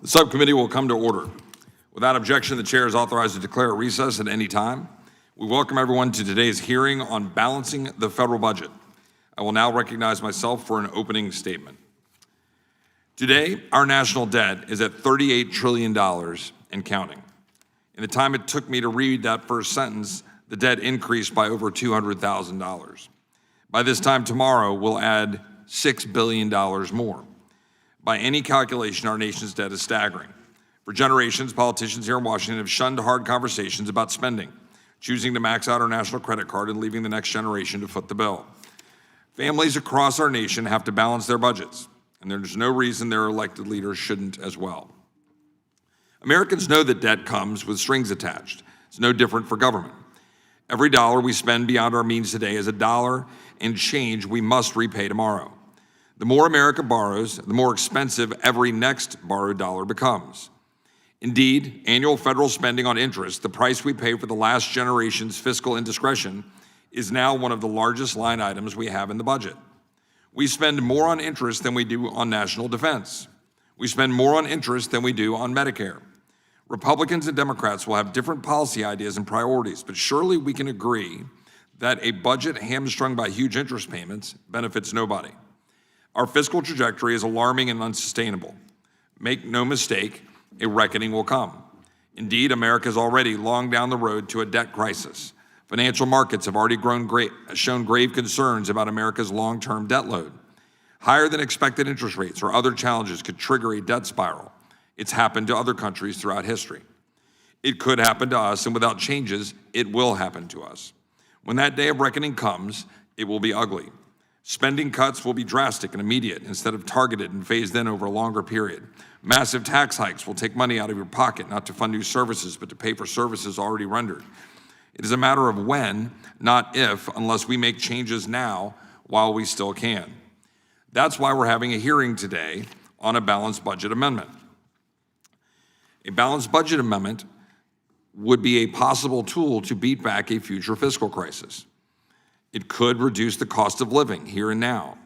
The subcommittee will come to order. Without objection, the chair is authorized to declare a recess at any time. We welcome everyone to today's hearing on balancing the federal budget. I will now recognize myself for an opening statement. Today, our national debt is at $38 trillion and counting. In the time it took me to read that first sentence, the debt increased by over $200,000. By this time tomorrow, we'll add $6 billion more. By any calculation, our nation's debt is staggering. For generations, politicians here in Washington have shunned hard conversations about spending, choosing to max out our national credit card and leaving the next generation to foot the bill. Families across our nation have to balance their budgets, and there's no reason their elected leaders shouldn't as well. Americans know that debt comes with strings attached. It's no different for government. Every dollar we spend beyond our means today is a dollar and change we must repay tomorrow. The more America borrows, the more expensive every next borrowed dollar becomes. Indeed, annual federal spending on interest, the price we pay for the last generation's fiscal indiscretion, is now one of the largest line items we have in the budget. We spend more on interest than we do on national defense. We spend more on interest than we do on Medicare. Republicans and Democrats will have different policy ideas and priorities, but surely we can agree that a budget hamstrung by huge interest payments benefits nobody. Our fiscal trajectory is alarming and unsustainable. Make no mistake, a reckoning will come. Indeed, America is already long down the road to a debt crisis. Financial markets have already shown grave concerns about America's long-term debt load. Higher than expected interest rates or other challenges could trigger a debt spiral. It's happened to other countries throughout history. It could happen to us, and without changes, it will happen to us. When that day of reckoning comes, it will be ugly. Spending cuts will be drastic and immediate instead of targeted and phased in over a longer period. Massive tax hikes will take money out of your pocket, not to fund new services, but to pay for services already rendered. It is a matter of when, not if, unless we make changes now while we still can. That's why we're having a hearing today on a balanced budget amendment. A balanced budget amendment would be a possible tool to beat back a future fiscal crisis. It could reduce the cost of living here and now.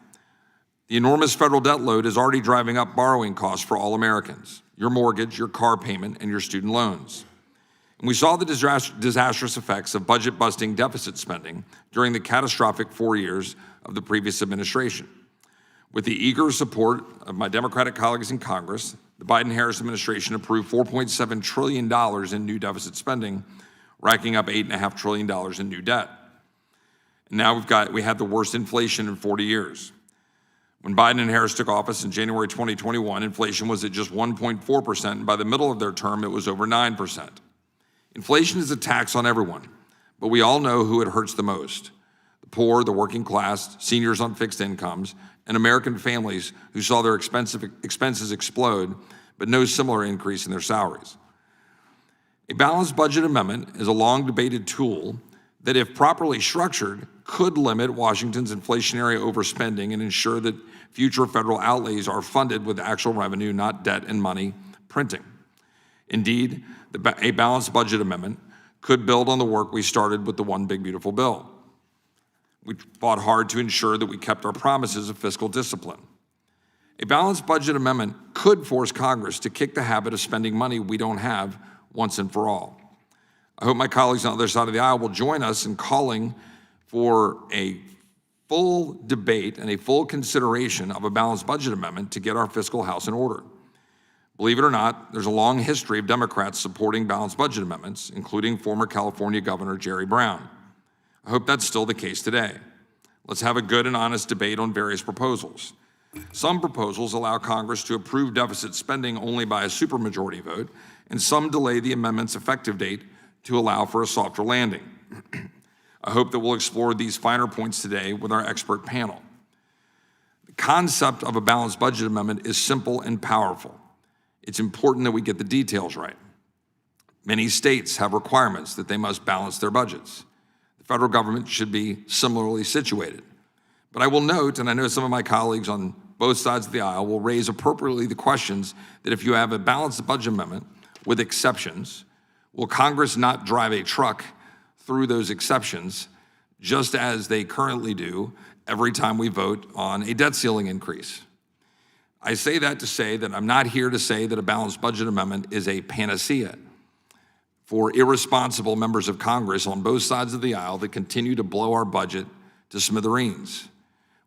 The enormous federal debt load is already driving up borrowing costs for all Americans, your mortgage, your car payment, and your student loans. And we saw the disastrous effects of budget-busting deficit spending during the catastrophic 4 years of the previous administration. With the eager support of my Democratic colleagues in Congress, the Biden-Harris administration approved $4.7 trillion in new deficit spending, racking up $8.5 trillion in new debt. And now we had the worst inflation in 40 years. When Biden and Harris took office in January 2021, inflation was at just 1.4%, and by the middle of their term, it was over 9%. Inflation is a tax on everyone, but we all know who it hurts the most: the poor, the working class, seniors on fixed incomes, and American families who saw their expenses explode, but no similar increase in their salaries. A balanced budget amendment is a long-debated tool that, if properly structured, could limit Washington's inflationary overspending and ensure that future federal outlays are funded with actual revenue, not debt and money printing. Indeed, a balanced budget amendment could build on the work we started with the One Big Beautiful Bill. We fought hard to ensure that we kept our promises of fiscal discipline. A balanced budget amendment could force Congress to kick the habit of spending money we don't have once and for all. I hope my colleagues on the other side of the aisle will join us in calling for a full debate and a full consideration of a balanced budget amendment to get our fiscal house in order. Believe it or not, there's a long history of Democrats supporting balanced budget amendments, including former California Governor Jerry Brown. I hope that's still the case today. Let's have a good and honest debate on various proposals. Some proposals allow Congress to approve deficit spending only by a supermajority vote, and some delay the amendment's effective date to allow for a softer landing. I hope that we'll explore these finer points today with our expert panel. The concept of a balanced budget amendment is simple and powerful. It's important that we get the details right. Many states have requirements that they must balance their budgets. The federal government should be similarly situated. But I will note, and I know some of my colleagues on both sides of the aisle will raise appropriately the questions that if you have a balanced budget amendment with exceptions, will Congress not drive a truck through those exceptions, just as they currently do every time we vote on a debt ceiling increase? I say that to say that I'm not here to say that a balanced budget amendment is a panacea for irresponsible members of Congress on both sides of the aisle that continue to blow our budget to smithereens.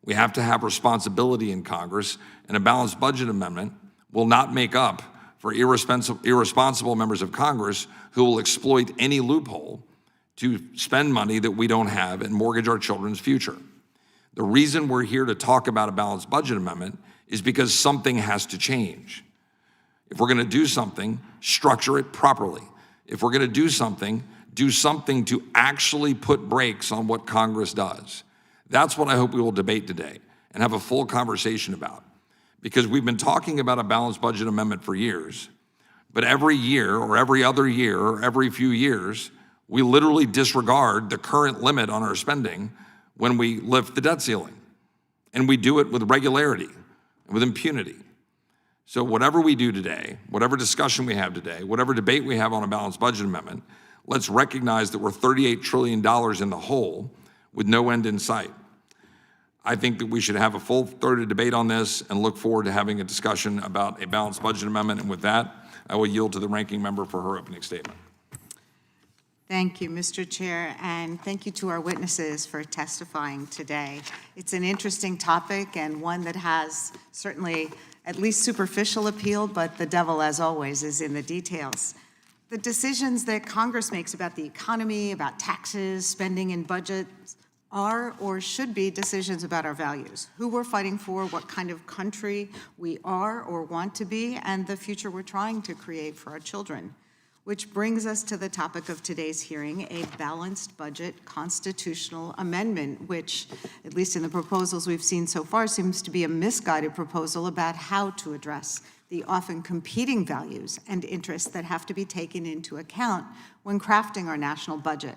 We have to have responsibility in Congress, and a balanced budget amendment will not make up for irresponsible members of Congress who will exploit any loophole to spend money that we don't have and mortgage our children's future. The reason we're here to talk about a balanced budget amendment is because something has to change. If we're going to do something, structure it properly. If we're going to do something to actually put brakes on what Congress does. That's what I hope we will debate today and have a full conversation about. Because we've been talking about a balanced budget amendment for years, but every year or every other year or every few years, we literally disregard the current limit on our spending when we lift the debt ceiling. And we do it with regularity and with impunity. So whatever we do today, whatever discussion we have today, whatever debate we have on a balanced budget amendment, let's recognize that we're $38 trillion in the hole with no end in sight. I think that we should have a full throated debate on this and look forward to having a discussion about a balanced budget amendment. And with that, I will yield to the ranking member for her opening statement. Thank you, Mr. Chair, and thank you to our witnesses for testifying today. It's an interesting topic and one that has certainly at least superficial appeal, but the devil, as always, is in the details. The decisions that Congress makes about the economy, about taxes, spending, and budgets are or should be decisions about our values, who we're fighting for, what kind of country we are or want to be, and the future we're trying to create for our children. Which brings us to the topic of today's hearing, a balanced budget constitutional amendment, which, at least in the proposals we've seen so far, seems to be a misguided proposal about how to address the often competing values and interests that have to be taken into account when crafting our national budget.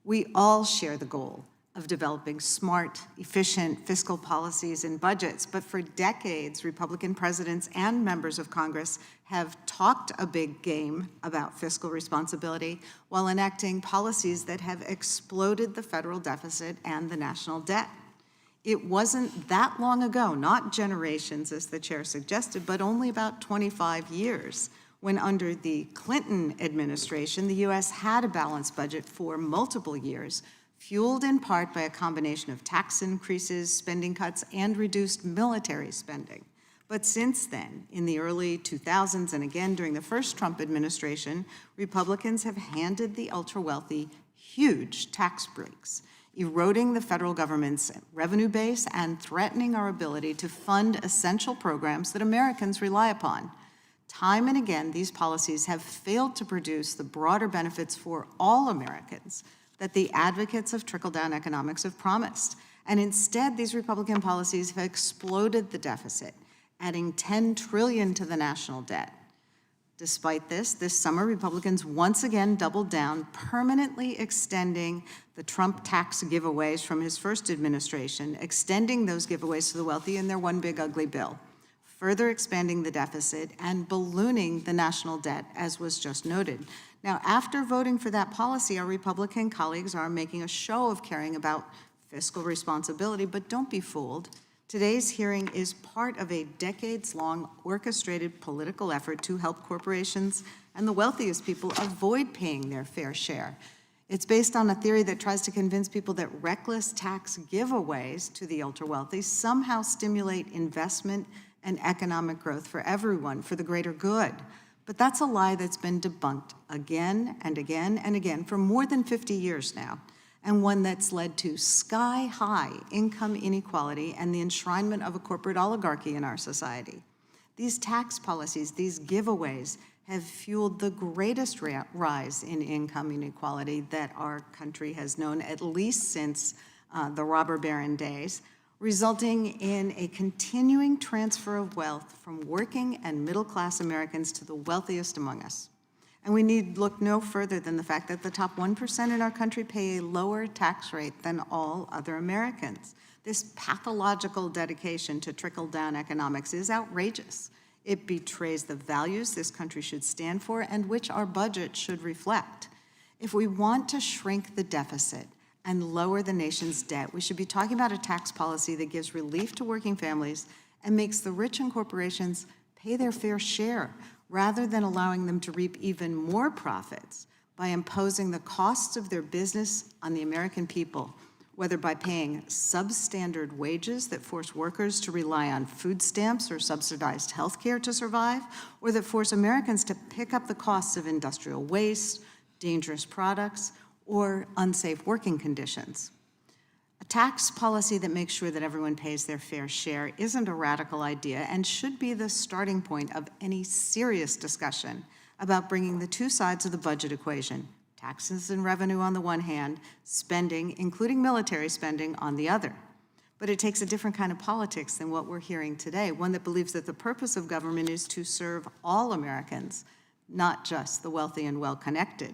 We all share the goal of developing smart, efficient fiscal policies and budgets, but for decades, Republican presidents and members of Congress have talked a big game about fiscal responsibility while enacting policies that have exploded the federal deficit and the national debt. It wasn't that long ago, not generations as the chair suggested, but only about 25 years, when under the Clinton administration, the U.S. had a balanced budget for multiple years, fueled in part by a combination of tax increases, spending cuts, and reduced military spending. But since then, in the early 2000s and again during the first Trump administration, Republicans have handed the ultra-wealthy huge tax breaks, eroding the federal government's revenue base and threatening our ability to fund essential programs that Americans rely upon. Time and again, these policies have failed to produce the broader benefits for all Americans that the advocates of trickle-down economics have promised. And instead, these Republican policies have exploded the deficit, adding $10 trillion to the national debt. Despite this summer, Republicans once again doubled down, permanently extending the Trump tax giveaways from his first administration, extending those giveaways to the wealthy in their one big ugly bill, further expanding the deficit and ballooning the national debt, as was just noted. Now, after voting for that policy, our Republican colleagues are making a show of caring about fiscal responsibility, but don't be fooled. Today's hearing is part of a decades-long orchestrated political effort to help corporations and the wealthiest people avoid paying their fair share. It's based on a theory that tries to convince people that reckless tax giveaways to the ultra-wealthy somehow stimulate investment and economic growth for everyone, for the greater good. But that's a lie that's been debunked again and again and again for more than 50 years now, and one that's led to sky-high income inequality and the enshrinement of a corporate oligarchy in our society. These tax policies, these giveaways, have fueled the greatest rise in income inequality that our country has known, at least since the robber baron days, resulting in a continuing transfer of wealth from working and middle-class Americans to the wealthiest among us. And we need look no further than the fact that the top 1% in our country pay a lower tax rate than all other Americans. This pathological dedication to trickle-down economics is outrageous. It betrays the values this country should stand for and which our budget should reflect. If we want to shrink the deficit and lower the nation's debt, we should be talking about a tax policy that gives relief to working families and makes the rich and corporations pay their fair share rather than allowing them to reap even more profits by imposing the costs of their business on the American people, whether by paying substandard wages that force workers to rely on food stamps or subsidized health care to survive, or that force Americans to pick up the costs of industrial waste, dangerous products, or unsafe working conditions. A tax policy that makes sure that everyone pays their fair share isn't a radical idea and should be the starting point of any serious discussion about bringing the two sides of the budget equation, taxes and revenue on the one hand, spending, including military spending, on the other. But it takes a different kind of politics than what we're hearing today, one that believes that the purpose of government is to serve all Americans, not just the wealthy and well-connected.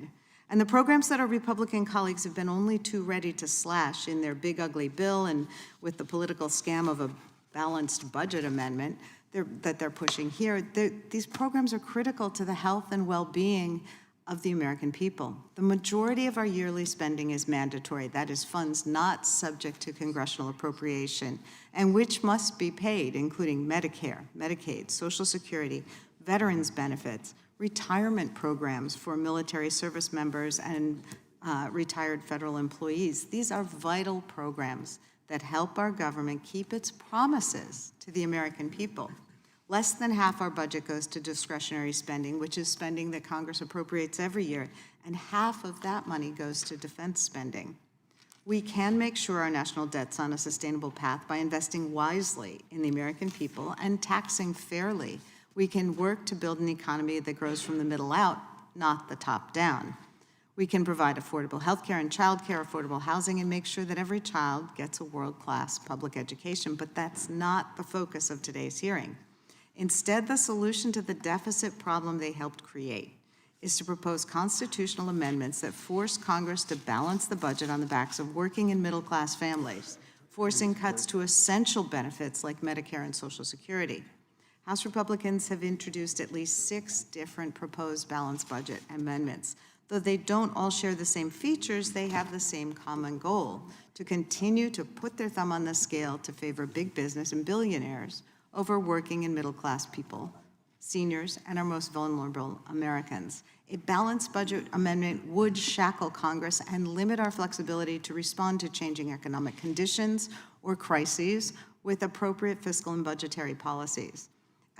And the programs that our Republican colleagues have been only too ready to slash in their big ugly bill and with the political scam of a balanced budget amendment that they're pushing here, these programs are critical to the health and well-being of the American people. The majority of our yearly spending is mandatory. That is funds not subject to congressional appropriation and which must be paid, including Medicare, Medicaid, Social Security, veterans benefits, retirement programs for military service members and retired federal employees. These are vital programs that help our government keep its promises to the American people. Less than half our budget goes to discretionary spending, which is spending that Congress appropriates every year, and half of that money goes to defense spending. We can make sure our national debt's on a sustainable path by investing wisely in the American people and taxing fairly. We can work to build an economy that grows from the middle out, not the top down. We can provide affordable health care and child care, affordable housing, and make sure that every child gets a world-class public education, but that's not the focus of today's hearing. Instead, the solution to the deficit problem they helped create is to propose constitutional amendments that force Congress to balance the budget on the backs of working and middle-class families, forcing cuts to essential benefits like Medicare and Social Security. House Republicans have introduced at least 6 different proposed balanced budget amendments. Though they don't all share the same features, they have the same common goal: to continue to put their thumb on the scale to favor big business and billionaires over working and middle-class people, seniors, and our most vulnerable Americans. A balanced budget amendment would shackle Congress and limit our flexibility to respond to changing economic conditions or crises with appropriate fiscal and budgetary policies.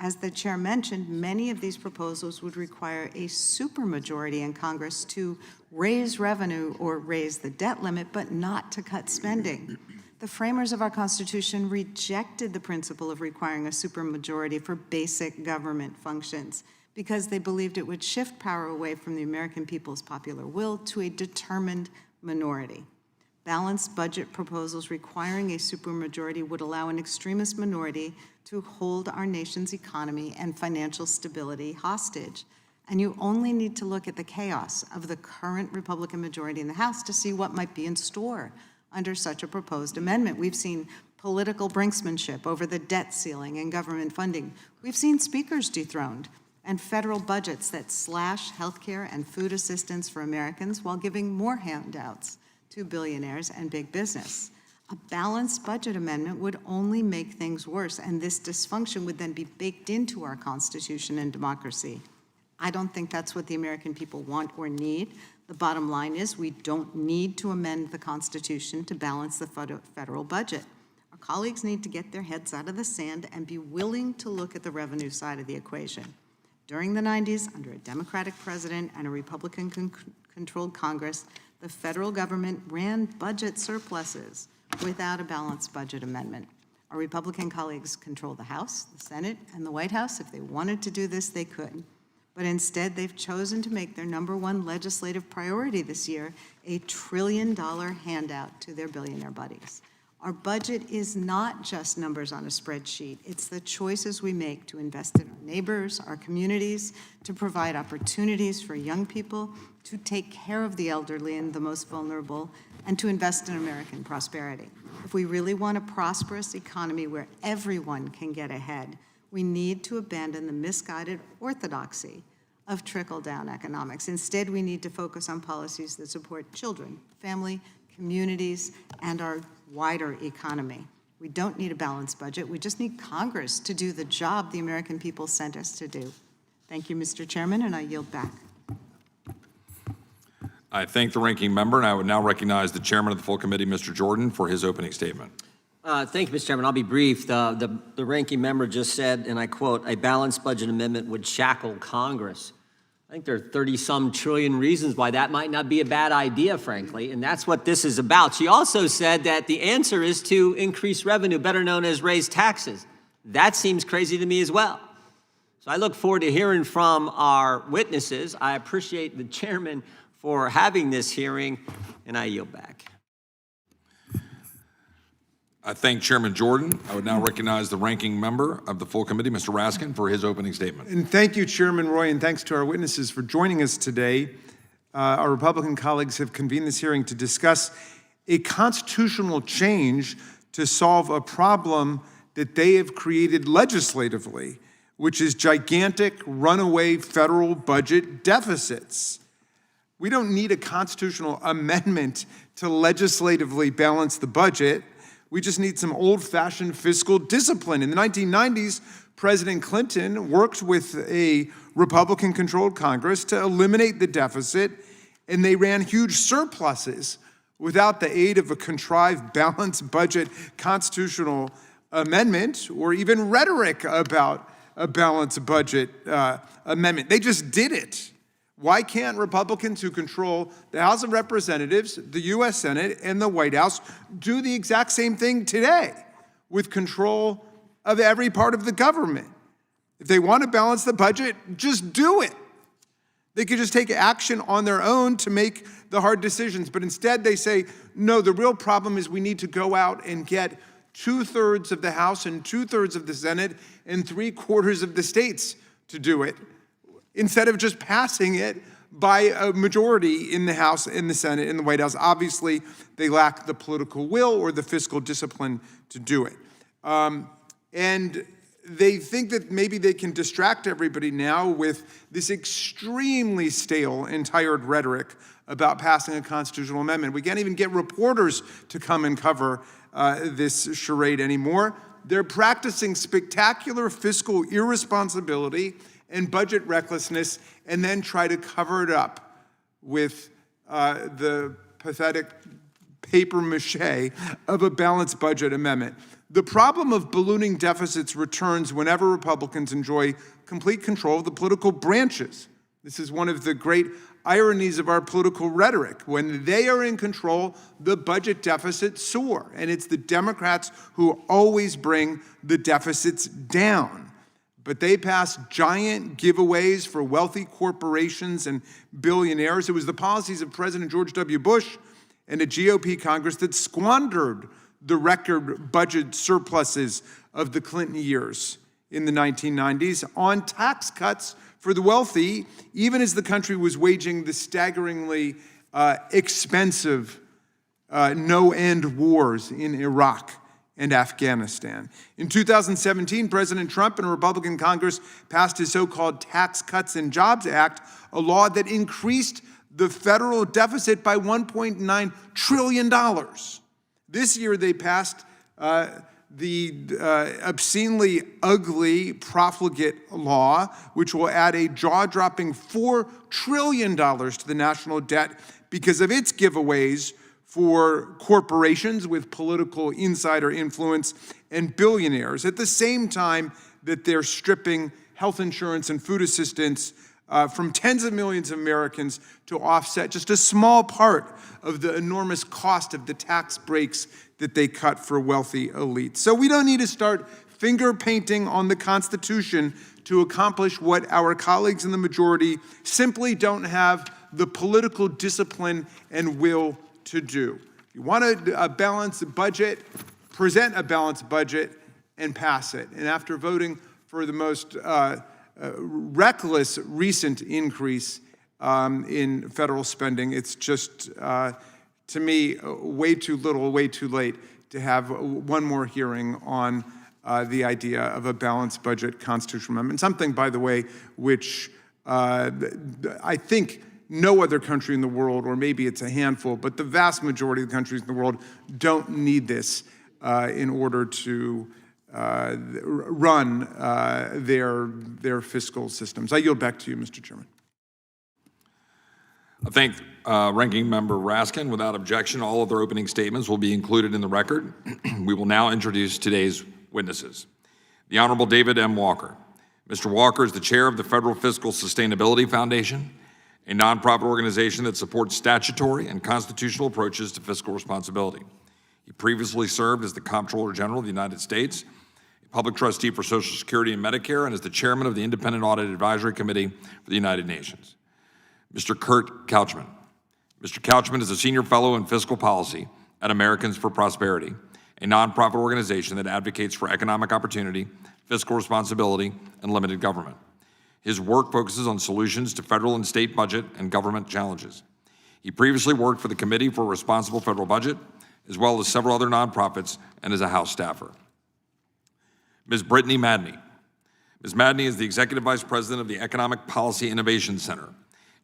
As the chair mentioned, many of these proposals would require a supermajority in Congress to raise revenue or raise the debt limit, but not to cut spending. The framers of our Constitution rejected the principle of requiring a supermajority for basic government functions because they believed it would shift power away from the American people's popular will to a determined minority. Balanced budget proposals requiring a supermajority would allow an extremist minority to hold our nation's economy and financial stability hostage. And you only need to look at the chaos of the current Republican majority in the House to see what might be in store under such a proposed amendment. We've seen political brinksmanship over the debt ceiling and government funding. We've seen speakers dethroned and federal budgets that slash healthcare and food assistance for Americans while giving more handouts to billionaires and big business. A balanced budget amendment would only make things worse, and this dysfunction would then be baked into our Constitution and democracy. I don't think that's what the American people want or need. The bottom line is we don't need to amend the Constitution to balance the federal budget. Our colleagues need to get their heads out of the sand and be willing to look at the revenue side of the equation. During the 90s, under a Democratic president and a Republican-controlled Congress, the federal government ran budget surpluses without a balanced budget amendment. Our Republican colleagues control the House, the Senate, and the White House. If they wanted to do this, they could. But instead, they've chosen to make their #1 legislative priority this year a $1 trillion handout to their billionaire buddies. Our budget is not just numbers on a spreadsheet. It's the choices we make to invest in our neighbors, our communities, to provide opportunities for young people, to take care of the elderly and the most vulnerable, and to invest in American prosperity. If we really want a prosperous economy where everyone can get ahead, we need to abandon the misguided orthodoxy of trickle-down economics. Instead, we need to focus on policies that support children, family, communities, and our wider economy. We don't need a balanced budget. We just need Congress to do the job the American people sent us to do. Thank you, Mr. Chairman, and I yield back. I thank the ranking member, and I would now recognize the chairman of the full committee, Mr. Jordan, for his opening statement. Thank you, Mr. Chairman. I'll be brief. The ranking member just said, and I quote, "A balanced budget amendment would shackle Congress." I think there are 30-some trillion reasons why that might not be a bad idea, frankly, and that's what this is about. She also said that the answer is to increase revenue, better known as raise taxes. That seems crazy to me as well. So I look forward to hearing from our witnesses. I appreciate the chairman for having this hearing, and I yield back. I thank Chairman Jordan. I would now recognize the ranking member of the full committee, Mr. Raskin, for his opening statement. And thank you, Chairman Roy, and thanks to our witnesses for joining us today. Our Republican colleagues have convened this hearing to discuss a constitutional change to solve a problem that they have created legislatively, which is gigantic runaway federal budget deficits. We don't need a constitutional amendment to legislatively balance the budget. We just need some old-fashioned fiscal discipline. In the 1990s, President Clinton worked with a Republican-controlled Congress to eliminate the deficit, and they ran huge surpluses without the aid of a contrived balanced budget constitutional amendment or even rhetoric about a balanced budget amendment. They just did it. Why can't Republicans who control the House of Representatives, the U.S. Senate, and the White House do the exact same thing today with control of every part of the government? If they want to balance the budget, just do it. They could just take action on their own to make the hard decisions. But instead they say, no, the real problem is we need to go out and get 2/3 of the House and 2/3 of the Senate and 3/4 of the states to do it, instead of just passing it by a majority in the House, in the Senate, in the White House. Obviously, they lack the political will or the fiscal discipline to do it. And they think that maybe they can distract everybody now with this extremely stale and tired rhetoric about passing a constitutional amendment. We can't even get reporters to come and cover this charade anymore. They're practicing spectacular fiscal irresponsibility and budget recklessness, and then try to cover it up with the pathetic papier-mâché of a balanced budget amendment. The problem of ballooning deficits returns whenever Republicans enjoy complete control of the political branches. This is one of the great ironies of our political rhetoric. When they are in control, the budget deficits soar, and it's the Democrats who always bring the deficits down. But they passed giant giveaways for wealthy corporations and billionaires. It was the policies of President George W. Bush and a GOP Congress that squandered the record budget surpluses of the Clinton years in the 1990s on tax cuts for the wealthy, even as the country was waging the staggeringly expensive no-end wars in Iraq and Afghanistan. In 2017, President Trump and a Republican Congress passed his so-called Tax Cuts and Jobs Act, a law that increased the federal deficit by $1.9 trillion. This year, they passed the obscenely ugly profligate law, which will add a jaw-dropping $4 trillion to the national debt because of its giveaways for corporations with political insider influence and billionaires, at the same time that they're stripping health insurance and food assistance from tens of millions of Americans to offset just a small part of the enormous cost of the tax breaks that they cut for wealthy elites. So we don't need to start finger painting on the Constitution to accomplish what our colleagues in the majority simply don't have the political discipline and will to do. If you want a balanced budget, present a balanced budget and pass it. And after voting for the most reckless recent increase in federal spending, it's just, to me, way too little, way too late to have one more hearing on the idea of a balanced budget constitutional amendment. Something, by the way, which I think no other country in the world, or maybe it's a handful, but the vast majority of the countries in the world don't need this. in order to run their fiscal systems. I yield back to you, Mr. Chairman. I thank Ranking Member Raskin. Without objection, all of their opening statements will be included in the record. We will now introduce today's witnesses. The Honorable David M. Walker. Mr. Walker is the chair of the Federal Fiscal Sustainability Foundation, a nonprofit organization that supports statutory and constitutional approaches to fiscal responsibility. He previously served as the Comptroller General of the United States, a public trustee for Social Security and Medicare, and as the chairman of the Independent Audit Advisory Committee for the United Nations. Mr. Kurt Couchman. Mr. Couchman is a senior fellow in fiscal policy at Americans for Prosperity, a nonprofit organization that advocates for economic opportunity, fiscal responsibility, and limited government. His work focuses on solutions to federal and state budget and government challenges. He previously worked for the Committee for a Responsible Federal Budget, as well as several other nonprofits, and is a House staffer. Ms. Brittany Madney. Ms. Madney is the Executive Vice President of the Economic Policy Innovation Center,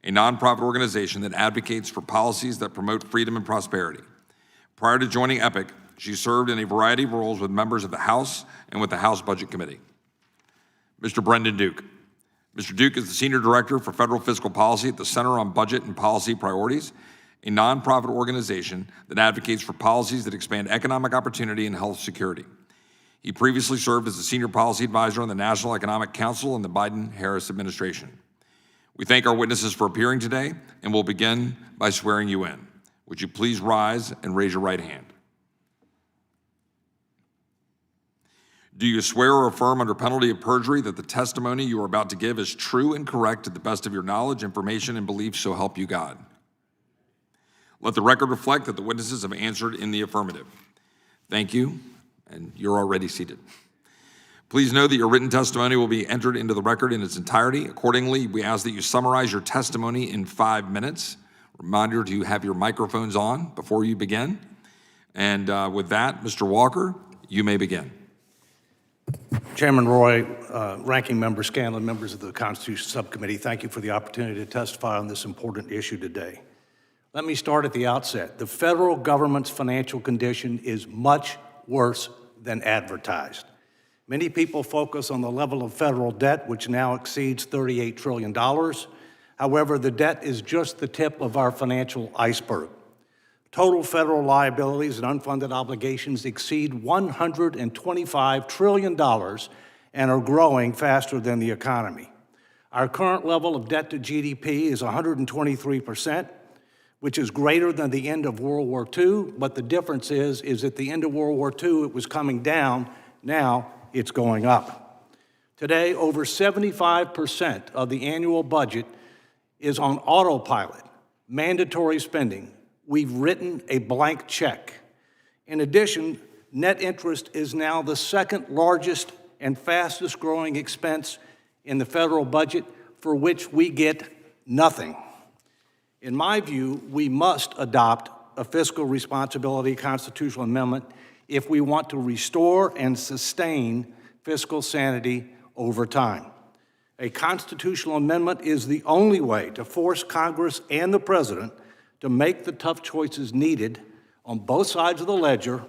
a nonprofit organization that advocates for policies that promote freedom and prosperity. Prior to joining EPIC, she served in a variety of roles with members of the House and with the House Budget Committee. Mr. Brendan Duke. Mr. Duke is the Senior Director for Federal Fiscal Policy at the Center on Budget and Policy Priorities, a nonprofit organization that advocates for policies that expand economic opportunity and health security. He previously served as a Senior Policy Advisor on the National Economic Council in the Biden-Harris administration. We thank our witnesses for appearing today, and we'll begin by swearing you in. Would you please rise and raise your right hand? Do you swear or affirm under penalty of perjury that the testimony you are about to give is true and correct to the best of your knowledge, information, and beliefs, so help you God? Let the record reflect that the witnesses have answered in the affirmative. Thank you, and you're already seated. Please know that your written testimony will be entered into the record in its entirety. Accordingly, we ask that you summarize your testimony in 5 minutes. Reminder to have your microphones on before you begin. And with that, Mr. Walker, you may begin. Chairman Roy, Ranking Member Scanlon, members of the Constitution Subcommittee, thank you for the opportunity to testify on this important issue today. Let me start at the outset. The federal government's financial condition is much worse than advertised. Many people focus on the level of federal debt, which now exceeds $38 trillion. However, the debt is just the tip of our financial iceberg. Total federal liabilities and unfunded obligations exceed $125 trillion and are growing faster than the economy. Our current level of debt to GDP is 123%, which is greater than the end of World War II, but the difference is at the end of World War II, it was coming down. Now, it's going up. Today, over 75% of the annual budget is on autopilot, mandatory spending. We've written a blank check. In addition, net interest is now the second largest and fastest growing expense in the federal budget, for which we get nothing. In my view, we must adopt a fiscal responsibility constitutional amendment if we want to restore and sustain fiscal sanity over time. A constitutional amendment is the only way to force Congress and the President to make the tough choices needed on both sides of the ledger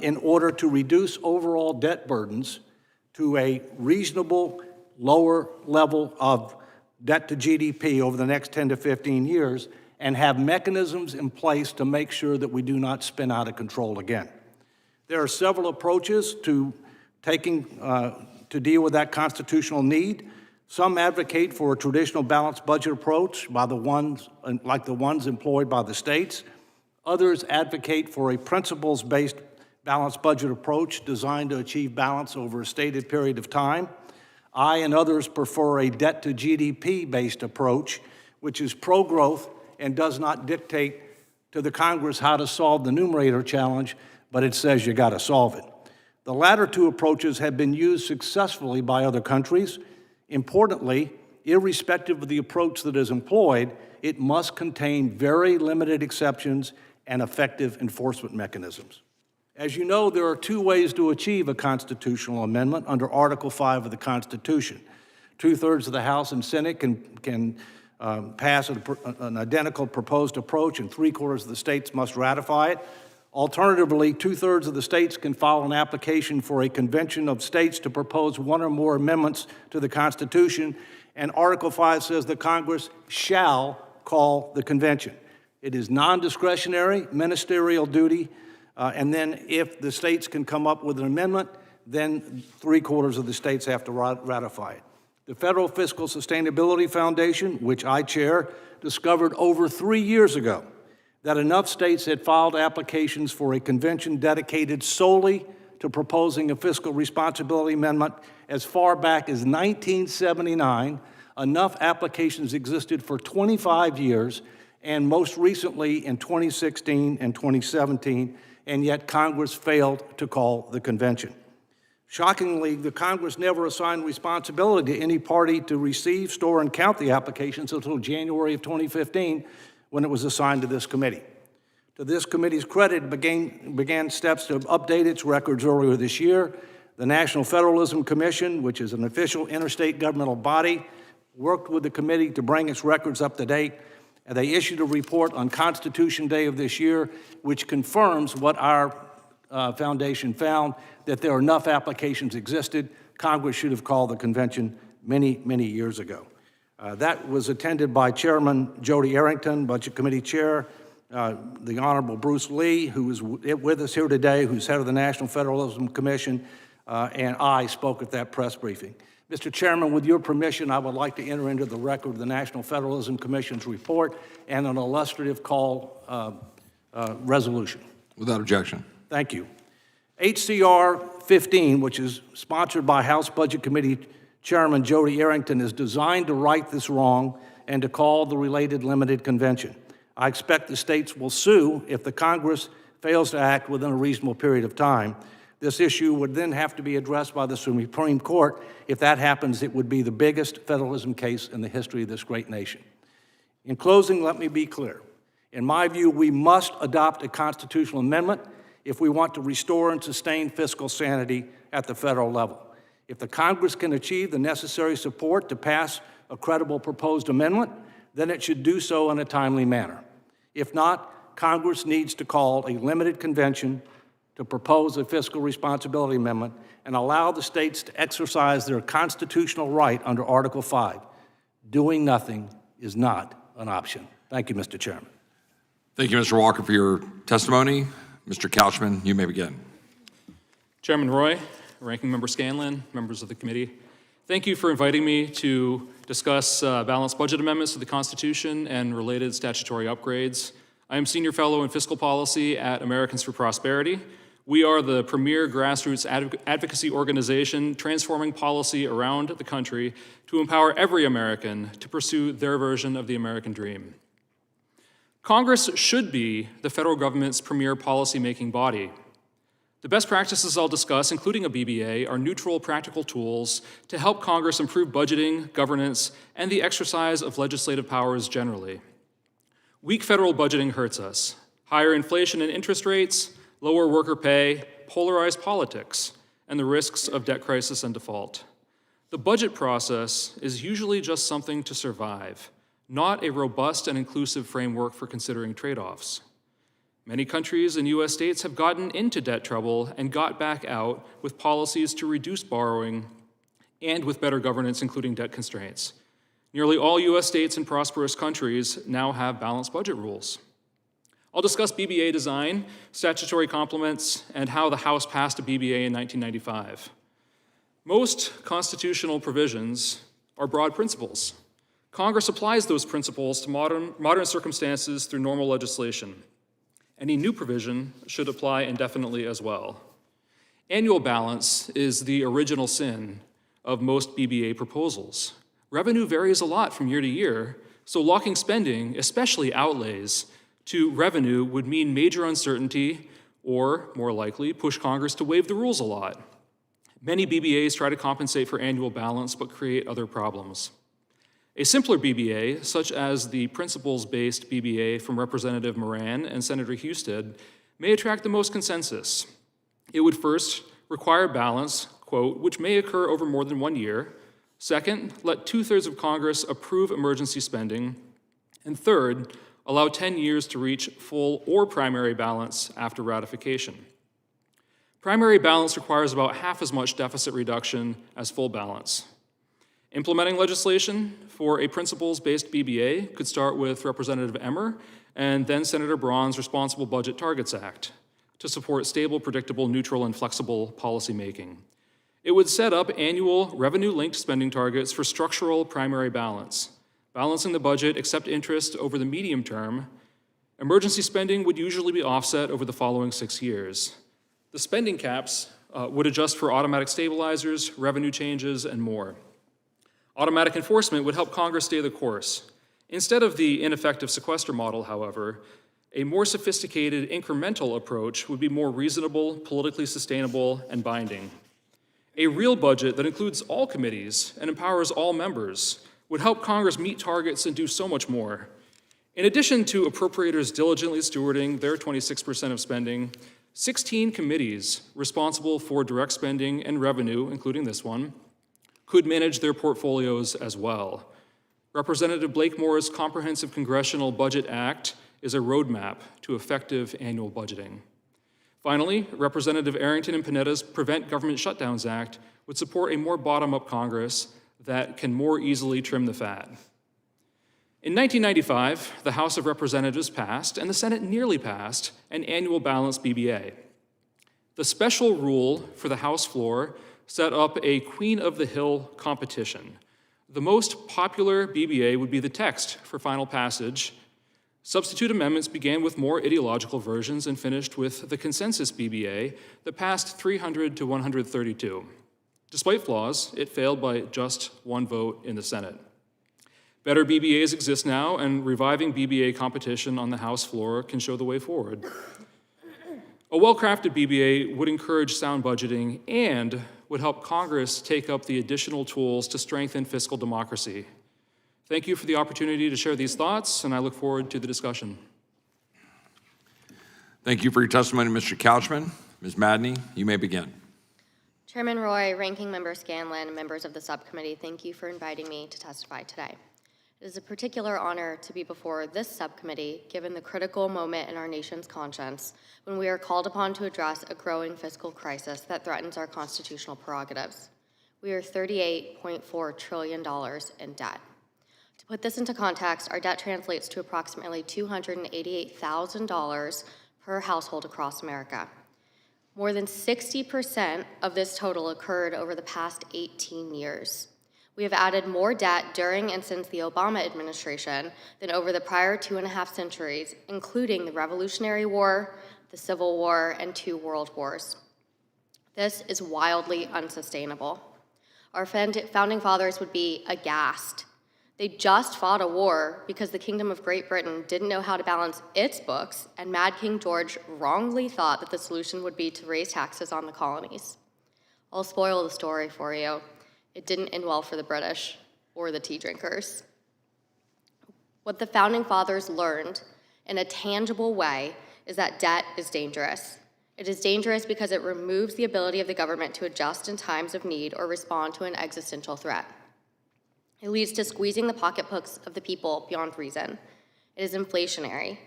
in order to reduce overall debt burdens to a reasonable lower level of debt to GDP over the next 10 to 15 years and have mechanisms in place to make sure that we do not spin out of control again. There are several approaches to to deal with that constitutional need. Some advocate for a traditional balanced budget approach like the ones employed by the states. Others advocate for a principles-based balanced budget approach designed to achieve balance over a stated period of time. I and others prefer a debt to GDP-based approach, which is pro-growth and does not dictate to the Congress how to solve the numerator challenge, but it says you got to solve it. The latter two approaches have been used successfully by other countries. Importantly, irrespective of the approach that is employed, it must contain very limited exceptions and effective enforcement mechanisms. As you know, there are two ways to achieve a constitutional amendment under Article 5 of the Constitution. 2/3 of the House and Senate can pass an identical proposed approach, and 3/4 of the states must ratify it. Alternatively, 2/3 of the states can file an application for a convention of states to propose one or more amendments to the Constitution, and Article 5 says the Congress shall call the convention. It is non-discretionary, ministerial duty, and then if the states can come up with an amendment, then 3/4 of the states have to ratify it. The Federal Fiscal Sustainability Foundation, which I chair, discovered over 3 years ago that enough states had filed applications for a convention dedicated solely to proposing a fiscal responsibility amendment as far back as 1979. Enough applications existed for 25 years, and most recently in 2016 and 2017, and yet Congress failed to call the convention. Shockingly, the Congress never assigned responsibility to any party to receive, store, and count the applications until January of 2015, when it was assigned to this committee. To this committee's credit, it began steps to update its records earlier this year. The National Federalism Commission, which is an official interstate governmental body, worked with the committee to bring its records up to date, and they issued a report on Constitution Day of this year, which confirms what our foundation found, that there are enough applications existed. Congress should have called the convention many, many years ago. That was attended by Chairman Jody Arrington, Budget Committee Chair, the Honorable Bruce Lee, who is with us here today, who's head of the National Federalism Commission, and I spoke at that press briefing. Mr. Chairman, with your permission, I would like to enter into the record the National Federalism Commission's report and an illustrative call resolution. Without objection. Thank you. HCR 15, which is sponsored by House Budget Committee Chairman Jody Arrington, is designed to right this wrong and to call the related limited convention. I expect the states will sue if the Congress fails to act within a reasonable period of time. This issue would then have to be addressed by the Supreme Court. If that happens, it would be the biggest federalism case in the history of this great nation. In closing, let me be clear. In my view, we must adopt a constitutional amendment if we want to restore and sustain fiscal sanity at the federal level. If the Congress can achieve the necessary support to pass a credible proposed amendment, then it should do so in a timely manner. If not, Congress needs to call a limited convention to propose a fiscal responsibility amendment and allow the states to exercise their constitutional right under Article 5. Doing nothing is not an option. Thank you, Mr. Chairman. Thank you, Mr. Walker, for your testimony. Mr. Couchman, you may begin. Chairman Roy, Ranking Member Scanlon, members of the committee, thank you for inviting me to discuss balanced budget amendments to the Constitution and related statutory upgrades. I am Senior Fellow in Fiscal Policy at Americans for Prosperity. We are the premier grassroots advocacy organization transforming policy around the country to empower every American to pursue their version of the American dream. Congress should be the federal government's premier policymaking body. The best practices I'll discuss, including a BBA, are neutral, practical tools to help Congress improve budgeting, governance, and the exercise of legislative powers generally. Weak federal budgeting hurts us. Higher inflation and interest rates, lower worker pay, polarized politics, and the risks of debt crisis and default. The budget process is usually just something to survive, not a robust and inclusive framework for considering trade-offs. Many countries and US states have gotten into debt trouble and got back out with policies to reduce borrowing and with better governance, including debt constraints. Nearly all US states and prosperous countries now have balanced budget rules. I'll discuss BBA design, statutory complements, and how the House passed a BBA in 1995. Most constitutional provisions are broad principles. Congress applies those principles to modern circumstances through normal legislation. Any new provision should apply indefinitely as well. Annual balance is the original sin of most BBA proposals. Revenue varies a lot from year to year, so locking spending, especially outlays, to revenue would mean major uncertainty or, more likely, push Congress to waive the rules a lot. Many BBAs try to compensate for annual balance but create other problems. A simpler BBA, such as the principles-based BBA from Representative Moran and Senator Husted, may attract the most consensus. It would first require balance, quote, which may occur over more than 1 year. Second, let 2/3 of Congress approve emergency spending. And third, allow 10 years to reach full or primary balance after ratification. Primary balance requires about half as much deficit reduction as full balance. Implementing legislation for a principles-based BBA could start with Representative Emmer and then Senator Braun's Responsible Budget Targets Act to support stable, predictable, neutral, and flexible policymaking. It would set up annual revenue-linked spending targets for structural primary balance, balancing the budget except interest over the medium term. Emergency spending would usually be offset over the following 6 years. The spending caps would adjust for automatic stabilizers, revenue changes, and more. Automatic enforcement would help Congress stay the course. Instead of the ineffective sequester model, however, a more sophisticated incremental approach would be more reasonable, politically sustainable, and binding. A real budget that includes all committees and empowers all members would help Congress meet targets and do so much more. In addition to appropriators diligently stewarding their 26% of spending, 16 committees responsible for direct spending and revenue, including this one, could manage their portfolios as well. Representative Blakemore's Comprehensive Congressional Budget Act is a roadmap to effective annual budgeting. Finally, Representative Arrington and Panetta's Prevent Government Shutdowns Act would support a more bottom-up Congress that can more easily trim the fat. In 1995, the House of Representatives passed, and the Senate nearly passed, an annual balanced BBA. The special rule for the House floor set up a Queen of the Hill competition. The most popular BBA would be the text for final passage. Substitute amendments began with more ideological versions and finished with the consensus BBA that passed 300 to 132. Despite flaws, it failed by just one vote in the Senate. Better BBAs exist now, and reviving BBA competition on the House floor can show the way forward. A well-crafted BBA would encourage sound budgeting and would help Congress take up the additional tools to strengthen fiscal democracy. Thank you for the opportunity to share these thoughts, and I look forward to the discussion. Thank you for your testimony, Mr. Couchman. Ms. Madney, you may begin. Chairman Roy, Ranking Member Scanlon, and members of the subcommittee, thank you for inviting me to testify today. It is a particular honor to be before this subcommittee, given the critical moment in our nation's conscience when we are called upon to address a growing fiscal crisis that threatens our constitutional prerogatives. We are $38.4 trillion in debt. To put this into context, our debt translates to approximately $288,000 per household across America. More than 60% of this total occurred over the past 18 years. We have added more debt during and since the Obama administration than over the prior 2.5 centuries, including the Revolutionary War, the Civil War, and 2 world wars. This is wildly unsustainable. Our founding fathers would be aghast. They just fought a war because the Kingdom of Great Britain didn't know how to balance its books, and Mad King George wrongly thought that the solution would be to raise taxes on the colonies. I'll spoil the story for you. It didn't end well for the British or the tea drinkers. What the Founding Fathers learned in a tangible way is that debt is dangerous. It is dangerous because it removes the ability of the government to adjust in times of need or respond to an existential threat. It leads to squeezing the pocketbooks of the people beyond reason. It is inflationary.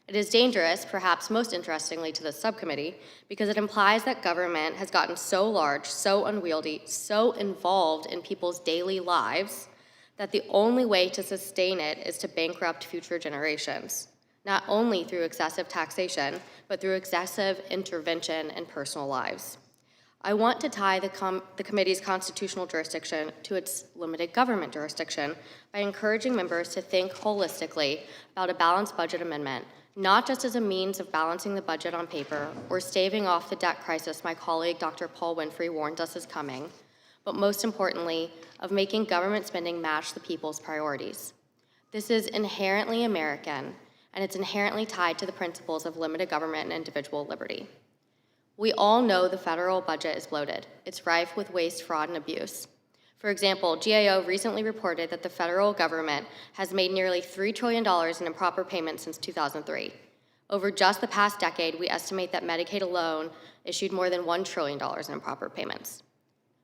It is dangerous, perhaps most interestingly to the subcommittee, because it implies that government has gotten so large, so unwieldy, so involved in people's daily lives that the only way to sustain it is to bankrupt future generations, not only through excessive taxation, but through excessive intervention in personal lives. I want to tie the committee's constitutional jurisdiction to its limited government jurisdiction by encouraging members to think holistically about a balanced budget amendment, not just as a means of balancing the budget on paper or staving off the debt crisis my colleague Dr. Paul Winfrey warned us is coming, but most importantly, of making government spending match the people's priorities. This is inherently American, and it's inherently tied to the principles of limited government and individual liberty. We all know the federal budget is bloated. It's rife with waste, fraud, and abuse. For example, GAO recently reported that the federal government has made nearly $3 trillion in improper payments since 2003. Over just the past decade, we estimate that Medicaid alone issued more than $1 trillion in improper payments.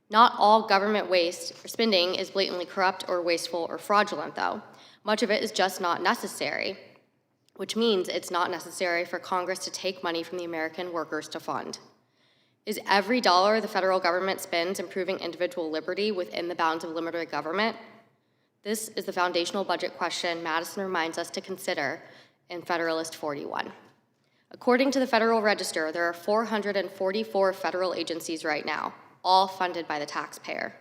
Not all government waste or spending is blatantly corrupt or wasteful or fraudulent, though. Much of it is just not necessary. which means it's not necessary for Congress to take money from the American workers to fund. Is every dollar the federal government spends improving individual liberty within the bounds of limited government? This is the foundational budget question Madison reminds us to consider in Federalist 41. According to the Federal Register, there are 444 federal agencies right now, all funded by the taxpayer.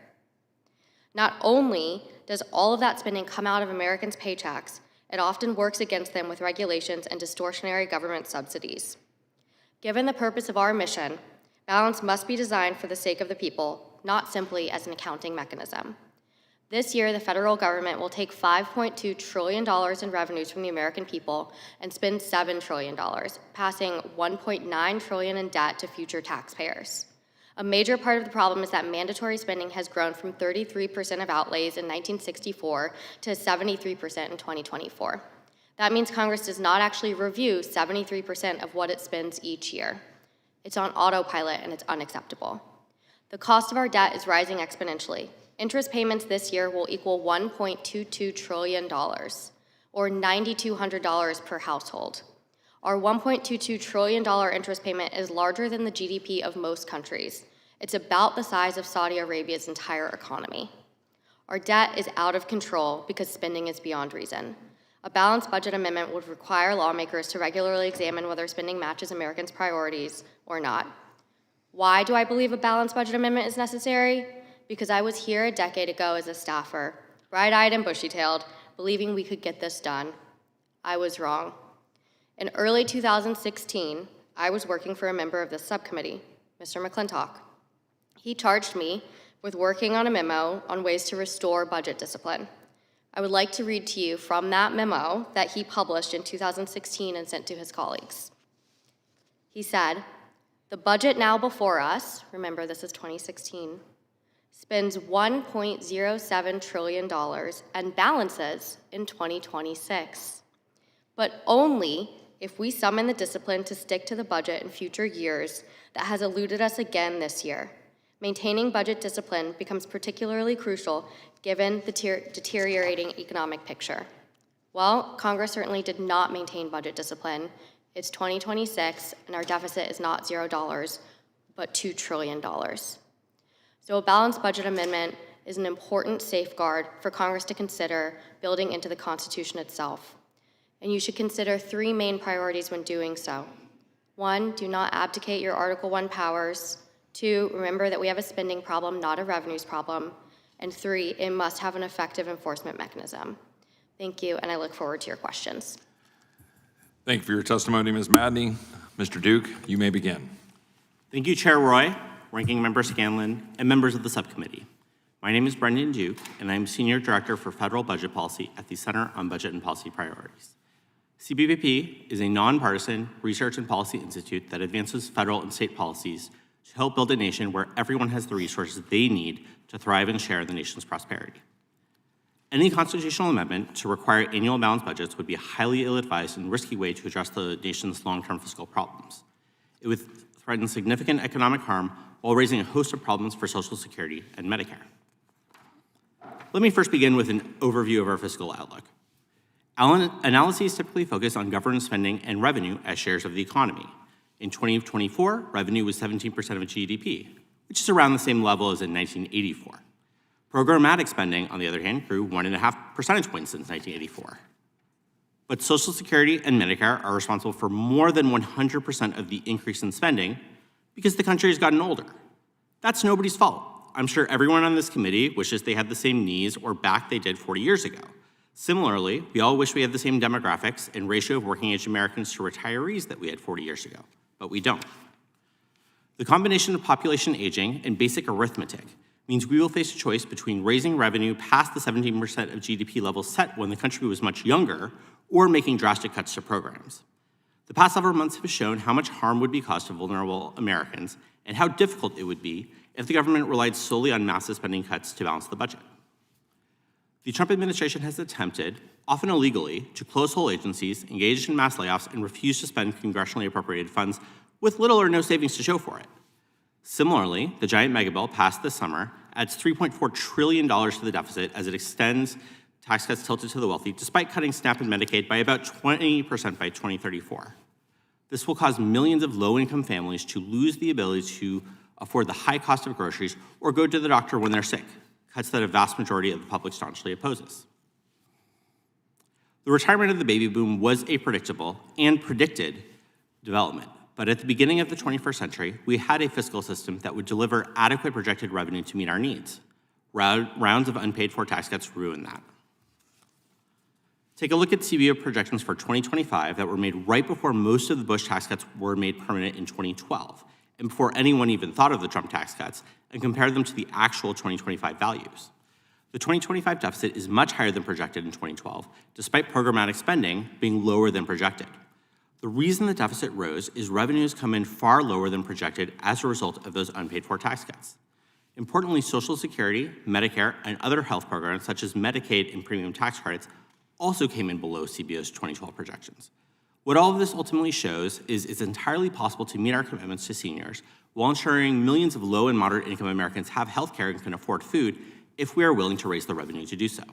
Not only does all of that spending come out of Americans' paychecks, it often works against them with regulations and distortionary government subsidies. Given the purpose of our mission, balance must be designed for the sake of the people, not simply as an accounting mechanism. This year, the federal government will take $5.2 trillion in revenues from the American people and spend $7 trillion, passing $1.9 trillion in debt to future taxpayers. A major part of the problem is that mandatory spending has grown from 33% of outlays in 1964 to 73% in 2024. That means Congress does not actually review 73% of what it spends each year. It's on autopilot and it's unacceptable. The cost of our debt is rising exponentially. Interest payments this year will equal $1.22 trillion, or $9,200 per household. Our $1.22 trillion interest payment is larger than the GDP of most countries. It's about the size of Saudi Arabia's entire economy. Our debt is out of control because spending is beyond reason. A balanced budget amendment would require lawmakers to regularly examine whether spending matches Americans' priorities or not. Why do I believe a balanced budget amendment is necessary? Because I was here a decade ago as a staffer, bright-eyed and bushy-tailed, believing we could get this done. I was wrong. In early 2016, I was working for a member of this subcommittee, Mr. McClintock. He charged me with working on a memo on ways to restore budget discipline. I would like to read to you from that memo that he published in 2016 and sent to his colleagues. He said, "The budget now before us," remember this is 2016, "spends $1.07 trillion and balances in 2026. But only if we summon the discipline to stick to the budget in future years that has eluded us again this year. Maintaining budget discipline becomes particularly crucial given the deteriorating economic picture." Well, Congress certainly did not maintain budget discipline. It's 2026, and our deficit is not $0, but $2 trillion. So a balanced budget amendment is an important safeguard for Congress to consider building into the Constitution itself. And you should consider three main priorities when doing so. 1, do not abdicate your Article I powers. 2, remember that we have a spending problem, not a revenues problem. And 3, it must have an effective enforcement mechanism. Thank you, and I look forward to your questions. Thank you for your testimony, Ms. Madney. Mr. Duke, you may begin. Thank you, Chair Roy, Ranking Member Scanlon, and members of the subcommittee. My name is Brendan Duke, and I'm Senior Director for Federal Budget Policy at the Center on Budget and Policy Priorities. CBPP is a nonpartisan research and policy institute that advances federal and state policies to help build a nation where everyone has the resources they need to thrive and share the nation's prosperity. Any constitutional amendment to require annual balanced budgets would be a highly ill-advised and risky way to address the nation's long-term fiscal problems. It would threaten significant economic harm while raising a host of problems for Social Security and Medicare. Let me first begin with an overview of our fiscal outlook. Analyses typically focus on government spending and revenue as shares of the economy. In 2024, revenue was 17% of GDP, which is around the same level as in 1984. Programmatic spending, on the other hand, grew 1.5 percentage points since 1984. But Social Security and Medicare are responsible for more than 100% of the increase in spending because the country has gotten older. That's nobody's fault. I'm sure everyone on this committee wishes they had the same knees or back they did 40 years ago. Similarly, we all wish we had the same demographics and ratio of working-age Americans to retirees that we had 40 years ago, but we don't. The combination of population aging and basic arithmetic means we will face a choice between raising revenue past the 17% of GDP levels set when the country was much younger, or making drastic cuts to programs. The past several months have shown how much harm would be caused to vulnerable Americans and how difficult it would be if the government relied solely on massive spending cuts to balance the budget. The Trump administration has attempted, often illegally, to close whole agencies, engage in mass layoffs, and refuse to spend congressionally appropriated funds with little or no savings to show for it. Similarly, the giant megabill passed this summer adds $3.4 trillion to the deficit as it extends tax cuts tilted to the wealthy, despite cutting SNAP and Medicaid by about 20% by 2034. This will cause millions of low-income families to lose the ability to afford the high cost of groceries or go to the doctor when they're sick, cuts that a vast majority of the public staunchly opposes. The retirement of the baby boom was a predictable and predicted development, but at the beginning of the 21st century, we had a fiscal system that would deliver adequate projected revenue to meet our needs. Rounds of unpaid-for tax cuts ruined that. Take a look at CBO projections for 2025 that were made right before most of the Bush tax cuts were made permanent in 2012, and before anyone even thought of the Trump tax cuts, and compare them to the actual 2025 values. The 2025 deficit is much higher than projected in 2012, despite programmatic spending being lower than projected. The reason the deficit rose is revenues come in far lower than projected as a result of those unpaid-for tax cuts. Importantly, Social Security, Medicare, and other health programs such as Medicaid and premium tax credits also came in below CBO's 2012 projections. What all of this ultimately shows is it's entirely possible to meet our commitments to seniors while ensuring millions of low and moderate income Americans have health care and can afford food if we are willing to raise the revenue to do so.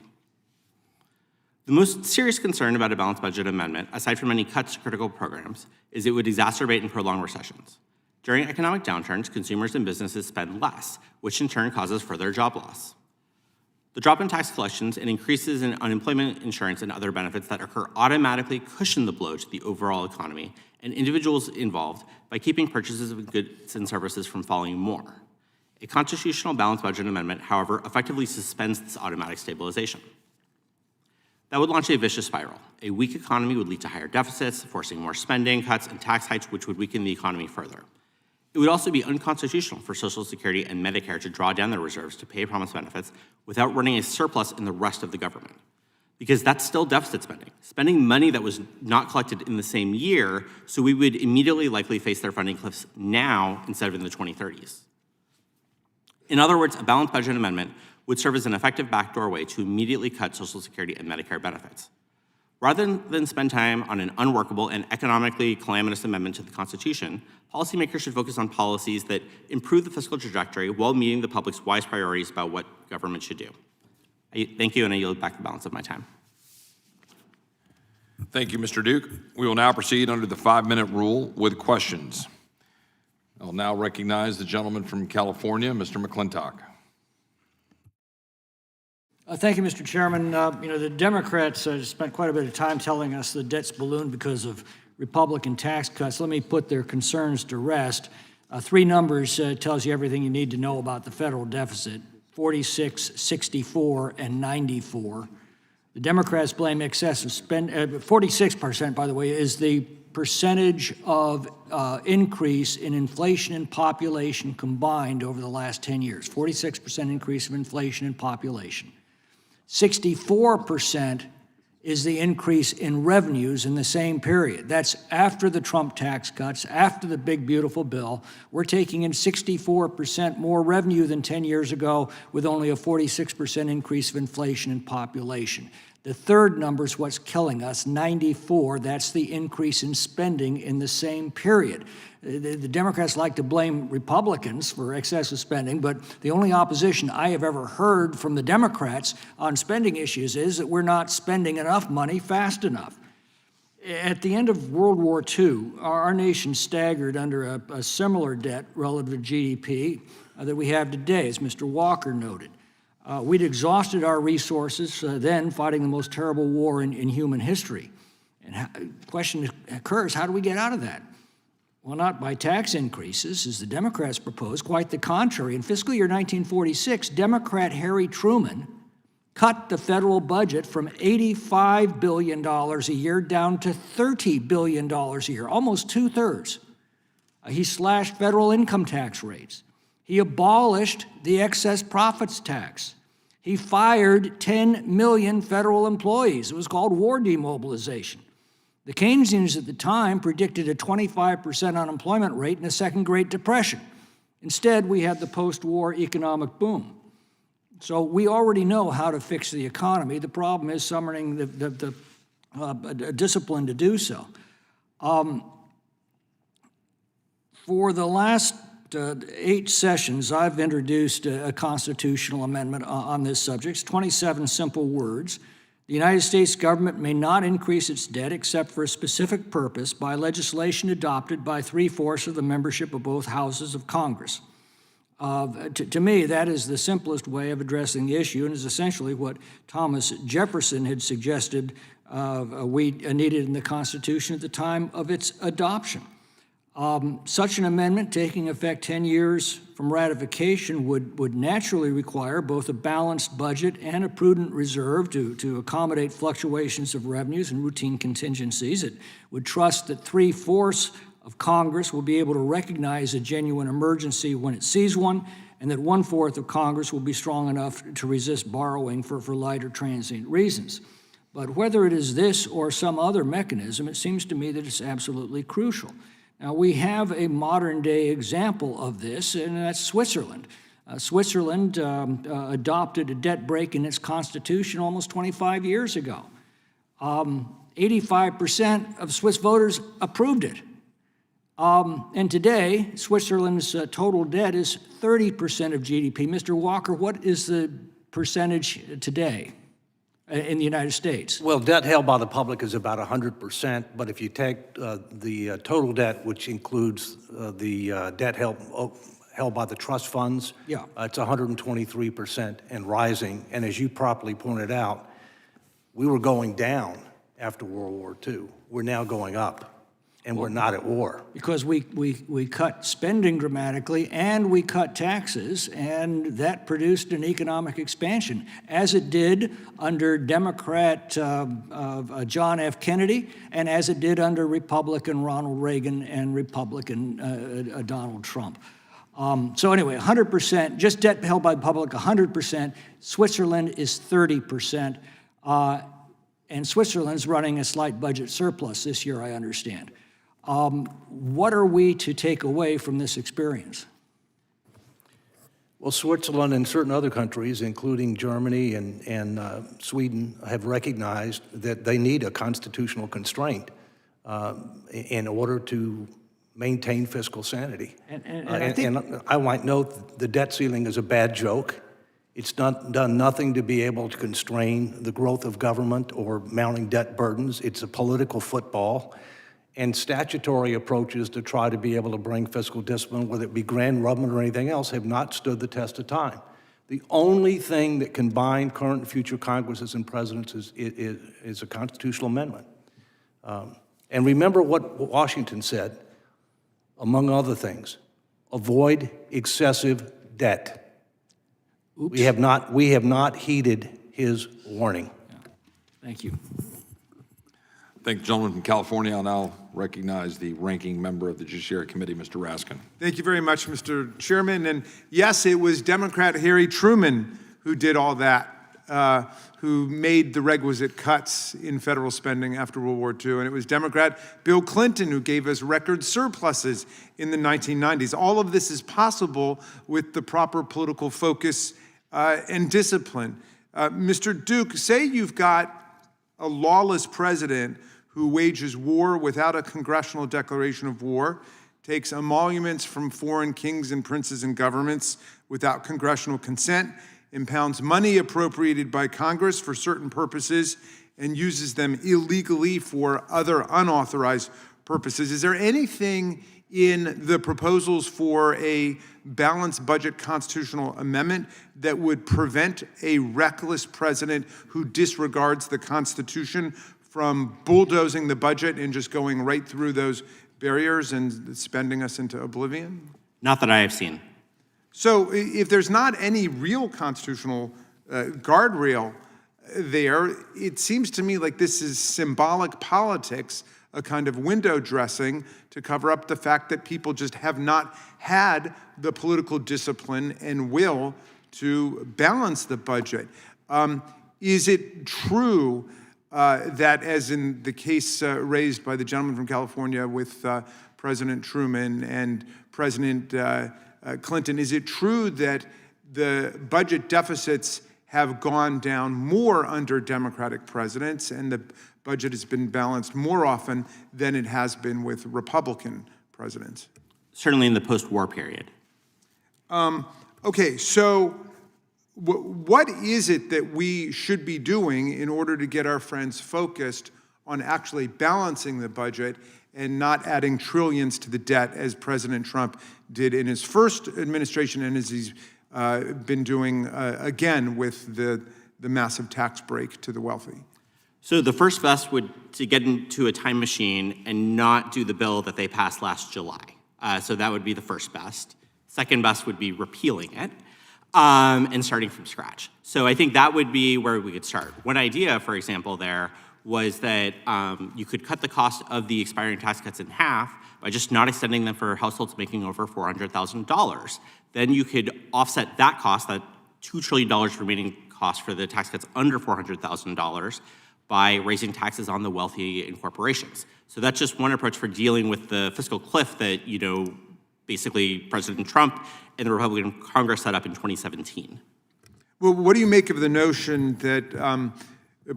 The most serious concern about a balanced budget amendment, aside from any cuts to critical programs, is it would exacerbate and prolong recessions. During economic downturns, consumers and businesses spend less, which in turn causes further job loss. The drop in tax collections and increases in unemployment insurance and other benefits that occur automatically cushion the blow to the overall economy and individuals involved by keeping purchases of goods and services from falling more. A constitutional balanced budget amendment, however, effectively suspends this automatic stabilization. That would launch a vicious spiral. A weak economy would lead to higher deficits, forcing more spending cuts and tax hikes, which would weaken the economy further. It would also be unconstitutional for Social Security and Medicare to draw down their reserves to pay promised benefits without running a surplus in the rest of the government. Because that's still deficit spending money that was not collected in the same year, so we would immediately likely face their funding cliffs now instead of in the 2030s. In other words, a balanced budget amendment would serve as an effective backdoor way to immediately cut Social Security and Medicare benefits. Rather than spend time on an unworkable and economically calamitous amendment to the Constitution, policymakers should focus on policies that improve the fiscal trajectory while meeting the public's wise priorities about what government should do. Thank you, and I yield back the balance of my time. Thank you, Mr. Duke. We will now proceed under the 5-minute rule with questions. I'll now recognize the gentleman from California, Mr. McClintock. Thank you, Mr. Chairman. The Democrats spent quite a bit of time telling us the debt's ballooned because of Republican tax cuts. Let me put their concerns to rest. 3 numbers tells you everything you need to know about the federal deficit: 46, 64, and 94. The Democrats blame excessive spending. 46%, by the way, is the percentage of increase in inflation and population combined over the last 10 years. 46% increase of inflation and population. 64% is the increase in revenues in the same period. That's after the Trump tax cuts, after the big, beautiful bill. We're taking in 64% more revenue than 10 years ago with only a 46% increase of inflation and population. The third number is what's killing us, 94. That's the increase in spending in the same period. The Democrats like to blame Republicans for excessive spending, but the only opposition I have ever heard from the Democrats on spending issues is that we're not spending enough money fast enough. At the end of World War II, our nation staggered under a similar debt relative to GDP that we have today, as Mr. Walker noted. We'd exhausted our resources then fighting the most terrible war in human history. And the question occurs, how do we get out of that? Well, not by tax increases, as the Democrats proposed. Quite the contrary. In fiscal year 1946, Democrat Harry Truman cut the federal budget from $85 billion a year down to $30 billion a year, almost 2/3. He slashed federal income tax rates. He abolished the excess profits tax. He fired 10 million federal employees. It was called war demobilization. The Keynesians at the time predicted a 25% unemployment rate in the second Great Depression. Instead, we had the post-war economic boom. So we already know how to fix the economy. The problem is summoning the discipline to do so. For the last 8 sessions, I've introduced a constitutional amendment on this subject. It's 27 simple words. The United States government may not increase its debt except for a specific purpose by legislation adopted by 3/4 of the membership of both houses of Congress. To me, that is the simplest way of addressing the issue and is essentially what Thomas Jefferson had suggested we needed in the Constitution at the time of its adoption. Such an amendment, taking effect 10 years from ratification, would naturally require both a balanced budget and a prudent reserve to accommodate fluctuations of revenues and routine contingencies. It would trust that 3/4 of Congress will be able to recognize a genuine emergency when it sees one, and that 1/4 of Congress will be strong enough to resist borrowing for light or transient reasons. But whether it is this or some other mechanism, it seems to me that it's absolutely crucial. Now, we have a modern-day example of this, and that's Switzerland. Switzerland adopted a debt break in its constitution almost 25 years ago. 85% of Swiss voters approved it. And today, Switzerland's total debt is 30% of GDP. Mr. Walker, what is the percentage today in the United States? Well, debt held by the public is about 100%, but if you take the total debt, which includes the debt held by the trust funds, Yeah. it's 123% and rising. And as you properly pointed out, we were going down after World War II. We're now going up, and we're not at war. Because we cut spending dramatically and we cut taxes, and that produced an economic expansion, as it did under Democrat John F. Kennedy and as it did under Republican Ronald Reagan and Republican Donald Trump. So anyway, 100%, just debt held by the public, 100%. Switzerland is 30%. And Switzerland's running a slight budget surplus this year, I understand. What are we to take away from this experience? Well, Switzerland and certain other countries, including Germany and Sweden, have recognized that they need a constitutional constraint in order to maintain fiscal sanity. And I might note the debt ceiling is a bad joke. It's done nothing to be able to constrain the growth of government or mounting debt burdens. It's a political football. And statutory approaches to try to be able to bring fiscal discipline, whether it be grand rubbing or anything else, have not stood the test of time. The only thing that can bind current and future Congresses and presidents is a constitutional amendment. And remember what Washington said, among other things: avoid excessive debt. Oops. We have not heeded his warning. Thank you. Thank the gentleman from California. I'll now recognize the ranking member of the Judiciary Committee, Mr. Raskin. Thank you very much, Mr. Chairman. And yes, it was Democrat Harry Truman who did all that, who made the requisite cuts in federal spending after World War II. And it was Democrat Bill Clinton who gave us record surpluses in the 1990s. All of this is possible with the proper political focus and discipline. Mr. Duke, say you've got a lawless president who wages war without a congressional declaration of war, takes emoluments from foreign kings and princes and governments without congressional consent, impounds money appropriated by Congress for certain purposes, and uses them illegally for other unauthorized purposes. Is there anything in the proposals for a balanced budget constitutional amendment that would prevent a reckless president who disregards the Constitution from bulldozing the budget and just going right through those barriers and spending us into oblivion? Not that I have seen. So if there's not any real constitutional guardrail there, it seems to me like this is symbolic politics, a kind of window dressing to cover up the fact that people just have not had the political discipline and will to balance the budget. Is it true that, as in the case raised by the gentleman from California with President Truman and President Clinton, is it true that the budget deficits have gone down more under Democratic presidents and the budget has been balanced more often than it has been with Republican presidents? Certainly in the post-war period. Okay, so What is it that we should be doing in order to get our friends focused on actually balancing the budget and not adding trillions to the debt as President Trump did in his first administration and as he's been doing again with the massive tax break to the wealthy? So the first best would to get into a time machine and not do the bill that they passed last July. So that would be the first best. Second best would be repealing it and starting from scratch. So I think that would be where we could start. One idea, for example, there was that you could cut the cost of the expiring tax cuts in half by just not extending them for households making over $400,000. Then you could offset that cost, that $2 trillion remaining cost for the tax cuts under $400,000, by raising taxes on the wealthy and corporations. So that's just one approach for dealing with the fiscal cliff that, basically President Trump and the Republican Congress set up in 2017. Well, what do you make of the notion that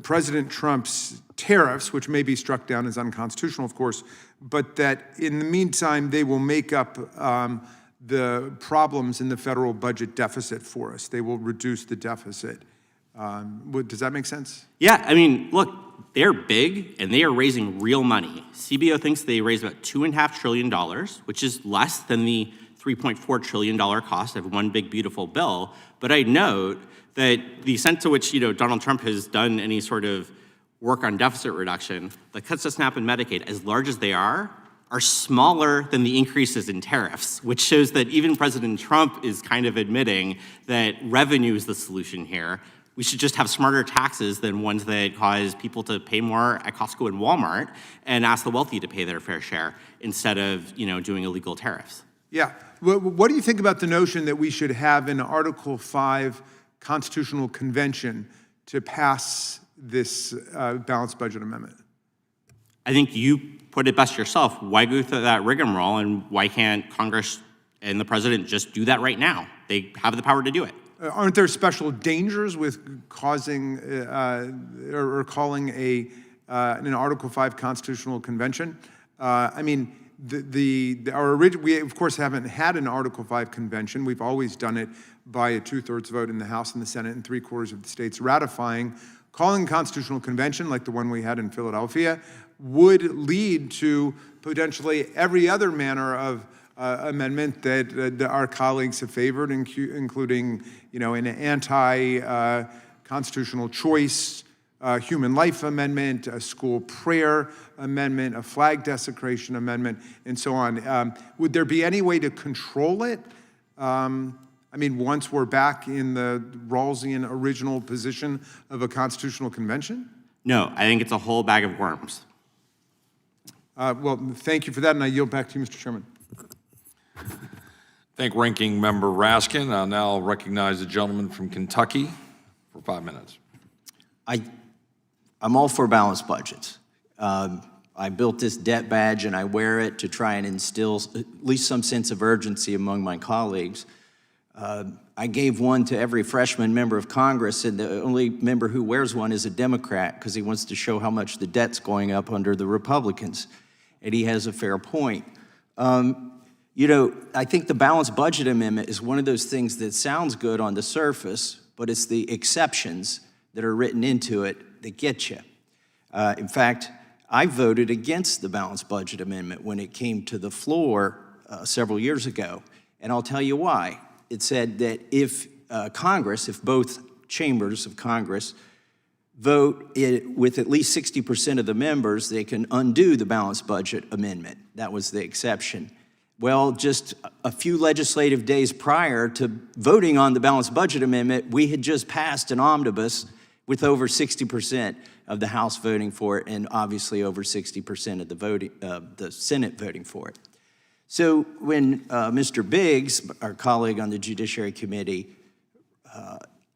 President Trump's tariffs, which may be struck down as unconstitutional, of course, but that in the meantime, they will make up the problems in the federal budget deficit for us? They will reduce the deficit. Does that make sense? Yeah, look, they're big and they are raising real money. CBO thinks they raised about $2.5 trillion, which is less than the $3.4 trillion cost of one big, beautiful bill. But I note that the extent to which, Donald Trump has done any sort of work on deficit reduction, the cuts to SNAP and Medicaid, as large as they are smaller than the increases in tariffs, which shows that even President Trump is kind of admitting that revenue is the solution here. We should just have smarter taxes than ones that cause people to pay more at Costco and Walmart and ask the wealthy to pay their fair share instead of, doing illegal tariffs. Yeah. What do you think about the notion that we should have an Article 5 constitutional convention to pass this balanced budget amendment? I think you put it best yourself. Why go through that rigmarole, and why can't Congress and the president just do that right now? They have the power to do it. Aren't there special dangers with causing or calling an Article 5 constitutional convention? We of course haven't had an Article 5 convention. We've always done it by a 2/3 vote in the House and the Senate and 3/4 of the states ratifying. Calling a constitutional convention like the one we had in Philadelphia would lead to potentially every other manner of amendment that our colleagues have favored, including, an anti-constitutional choice, human life amendment, a school prayer amendment, a flag desecration amendment, and so on. Would there be any way to control it? Once we're back in the Rawlsian original position of a constitutional convention? No, I think it's a whole bag of worms. Well, thank you for that, and I yield back to you, Mr. Chairman. Thank Ranking Member Raskin. I'll now recognize the gentleman from Kentucky for 5 minutes. I'm all for balanced budgets. I built this debt badge and I wear it to try and instill at least some sense of urgency among my colleagues. I gave one to every freshman member of Congress, and the only member who wears one is a Democrat because he wants to show how much the debt's going up under the Republicans. And he has a fair point. I think the balanced budget amendment is one of those things that sounds good on the surface, but it's the exceptions that are written into it that get you. In fact, I voted against the balanced budget amendment when it came to the floor several years ago, and I'll tell you why. It said that if both chambers of Congress vote with at least 60% of the members, they can undo the balanced budget amendment. That was the exception. Well, just a few legislative days prior to voting on the balanced budget amendment, we had just passed an omnibus with over 60% of the House voting for it, and obviously over 60% of the Senate voting for it. So when Mr. Biggs, our colleague on the Judiciary Committee,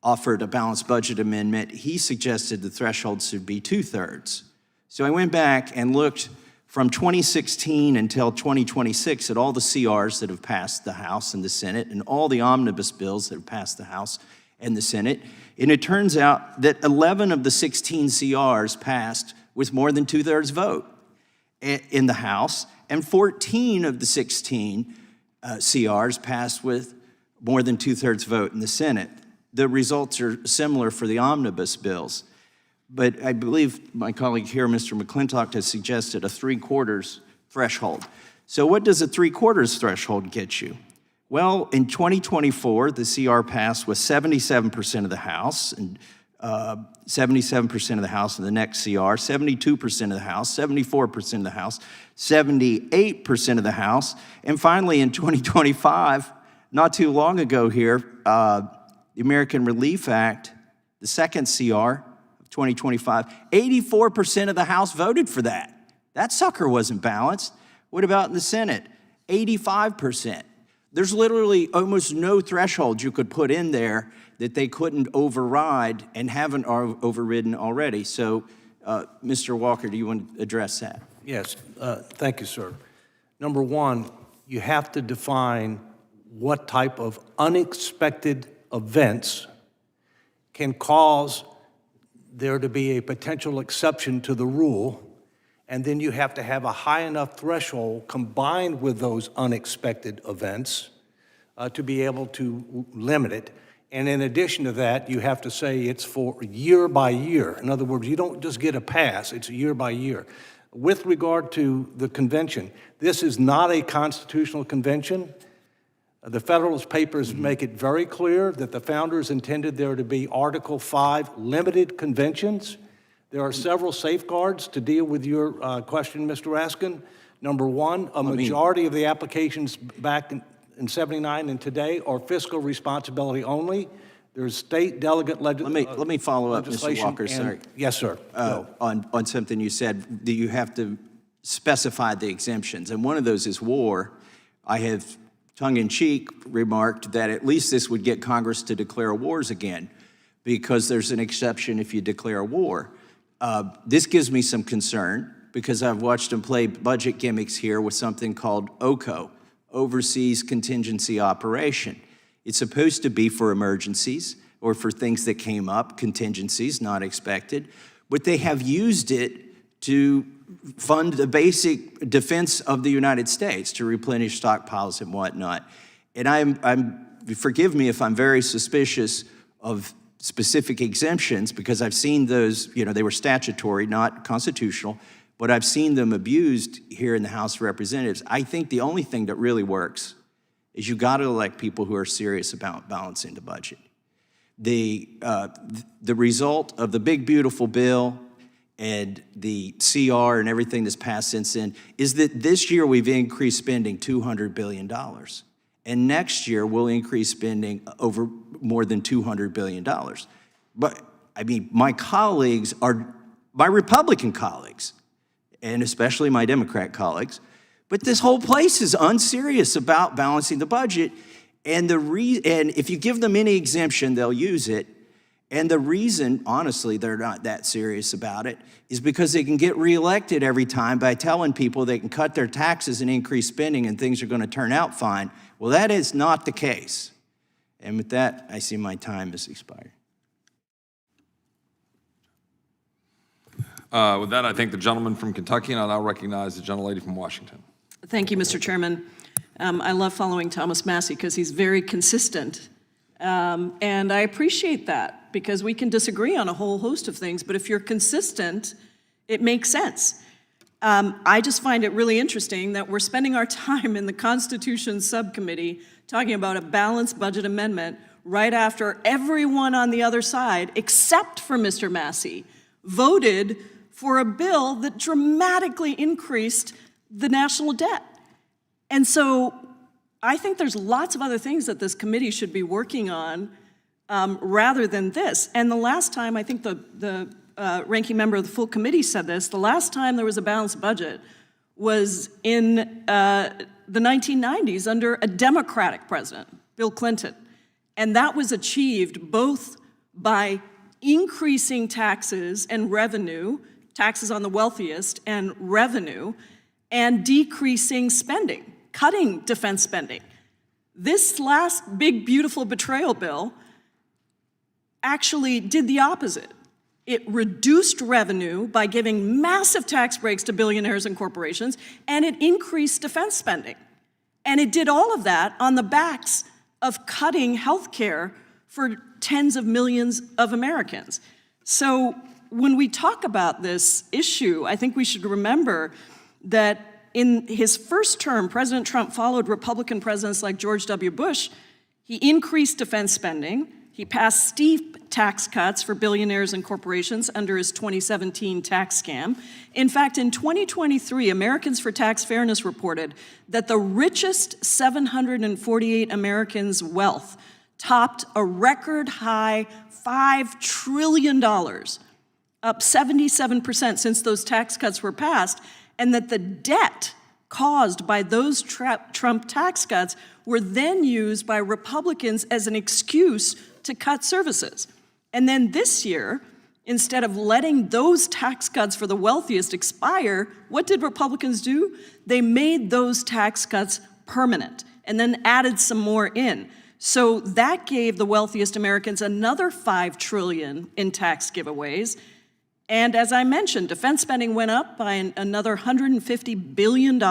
offered a balanced budget amendment, he suggested the threshold should be 2/3. So I went back and looked from 2016 until 2026 at all the CRs that have passed the House and the Senate and all the omnibus bills that have passed the House and the Senate. And it turns out that 11 of the 16 CRs passed with more than 2/3 vote in the House, and 14 of the 16 CRs passed with more than 2/3 vote in the Senate. the results are similar for the omnibus bills. But I believe my colleague here, Mr. McClintock, has suggested a 3/4 threshold. So what does a 3/4 threshold get you? Well, in 2024, the CR passed with 77% of the House, and 77% of the House in the next CR, 72% of the House, 74% of the House, 78% of the House, and finally in 2025, not too long ago here, the American Relief Act, the second CR of 2025, 84% of the House voted for that. That sucker wasn't balanced. What about in the Senate? 85%. There's literally almost no threshold you could put in there that they couldn't override and haven't overridden already. So, Mr. Walker, do you want to address that? Yes, thank you, sir. Number one, you have to define what type of unexpected events can cause there to be a potential exception to the rule, and then you have to have a high enough threshold combined with those unexpected events to be able to limit it. And in addition to that, you have to say it's for year by year. In other words, you don't just get a pass, it's year by year. With regard to the convention, this is not a constitutional convention. The Federalist Papers make it very clear that the founders intended there to be Article 5 limited conventions. There are several safeguards to deal with your question, Mr. Raskin. Number one, a majority of the applications back in 79 and today are fiscal responsibility only. There's state delegate Let me follow up, Mr. Walker, sorry. Yes, sir. On something you said, that you have to specify the exemptions, and one of those is war. I have tongue-in-cheek remarked that at least this would get Congress to declare wars again, because there's an exception if you declare war. This gives me some concern, because I've watched them play budget gimmicks here with something called OCO, Overseas Contingency Operation. It's supposed to be for emergencies or for things that came up, contingencies, not expected, but they have used it to fund the basic defense of the United States, to replenish stockpiles and whatnot. And forgive me if I'm very suspicious of specific exemptions, because I've seen those, they were statutory, not constitutional, but I've seen them abused here in the House of Representatives. I think the only thing that really works is you got to elect people who are serious about balancing the budget. The result of the big, beautiful bill and the CR and everything that's passed since then is that this year we've increased spending $200 billion. And next year we'll increase spending over more than $200 billion. But, I mean, my Republican colleagues, and especially my Democrat colleagues, but this whole place is unserious about balancing the budget. And if you give them any exemption, they'll use it. And the reason, honestly, they're not that serious about it is because they can get reelected every time by telling people they can cut their taxes and increase spending and things are going to turn out fine. Well, that is not the case. And with that, I see my time has expired. With that, I thank the gentleman from Kentucky, and I'll now recognize the gentlelady from Washington. Thank you, Mr. Chairman. I love following Thomas Massie because he's very consistent. And I appreciate that, because we can disagree on a whole host of things, but if you're consistent, it makes sense. I just find it really interesting that we're spending our time in the Constitution Subcommittee talking about a balanced budget amendment right after everyone on the other side, except for Mr. Massie, voted for a bill that dramatically increased the national debt. And so I think there's lots of other things that this committee should be working on rather than this. And the last time, I think the ranking member of the full committee said this, the last time there was a balanced budget was in the 1990s under a Democratic president, Bill Clinton. And that was achieved both by increasing taxes and revenue, taxes on the wealthiest and revenue, and decreasing spending, cutting defense spending. This last big, beautiful betrayal bill actually did the opposite. It reduced revenue by giving massive tax breaks to billionaires and corporations, and it increased defense spending. And it did all of that on the backs of cutting health care for tens of millions of Americans. So when we talk about this issue, I think we should remember that in his first term, President Trump followed Republican presidents like George W. Bush. He increased defense spending. He passed steep tax cuts for billionaires and corporations under his 2017 tax scam. In fact, in 2023, Americans for Tax Fairness reported that the richest 748 Americans' wealth topped a record high $5 trillion, up 77% since those tax cuts were passed, and that the debt caused by those Trump tax cuts were then used by Republicans as an excuse to cut services. And then this year, instead of letting those tax cuts for the wealthiest expire, what did Republicans do? They made those tax cuts permanent and then added some more in. So that gave the wealthiest Americans another $5 trillion in tax giveaways. And as I mentioned, defense spending went up by another $150 billion.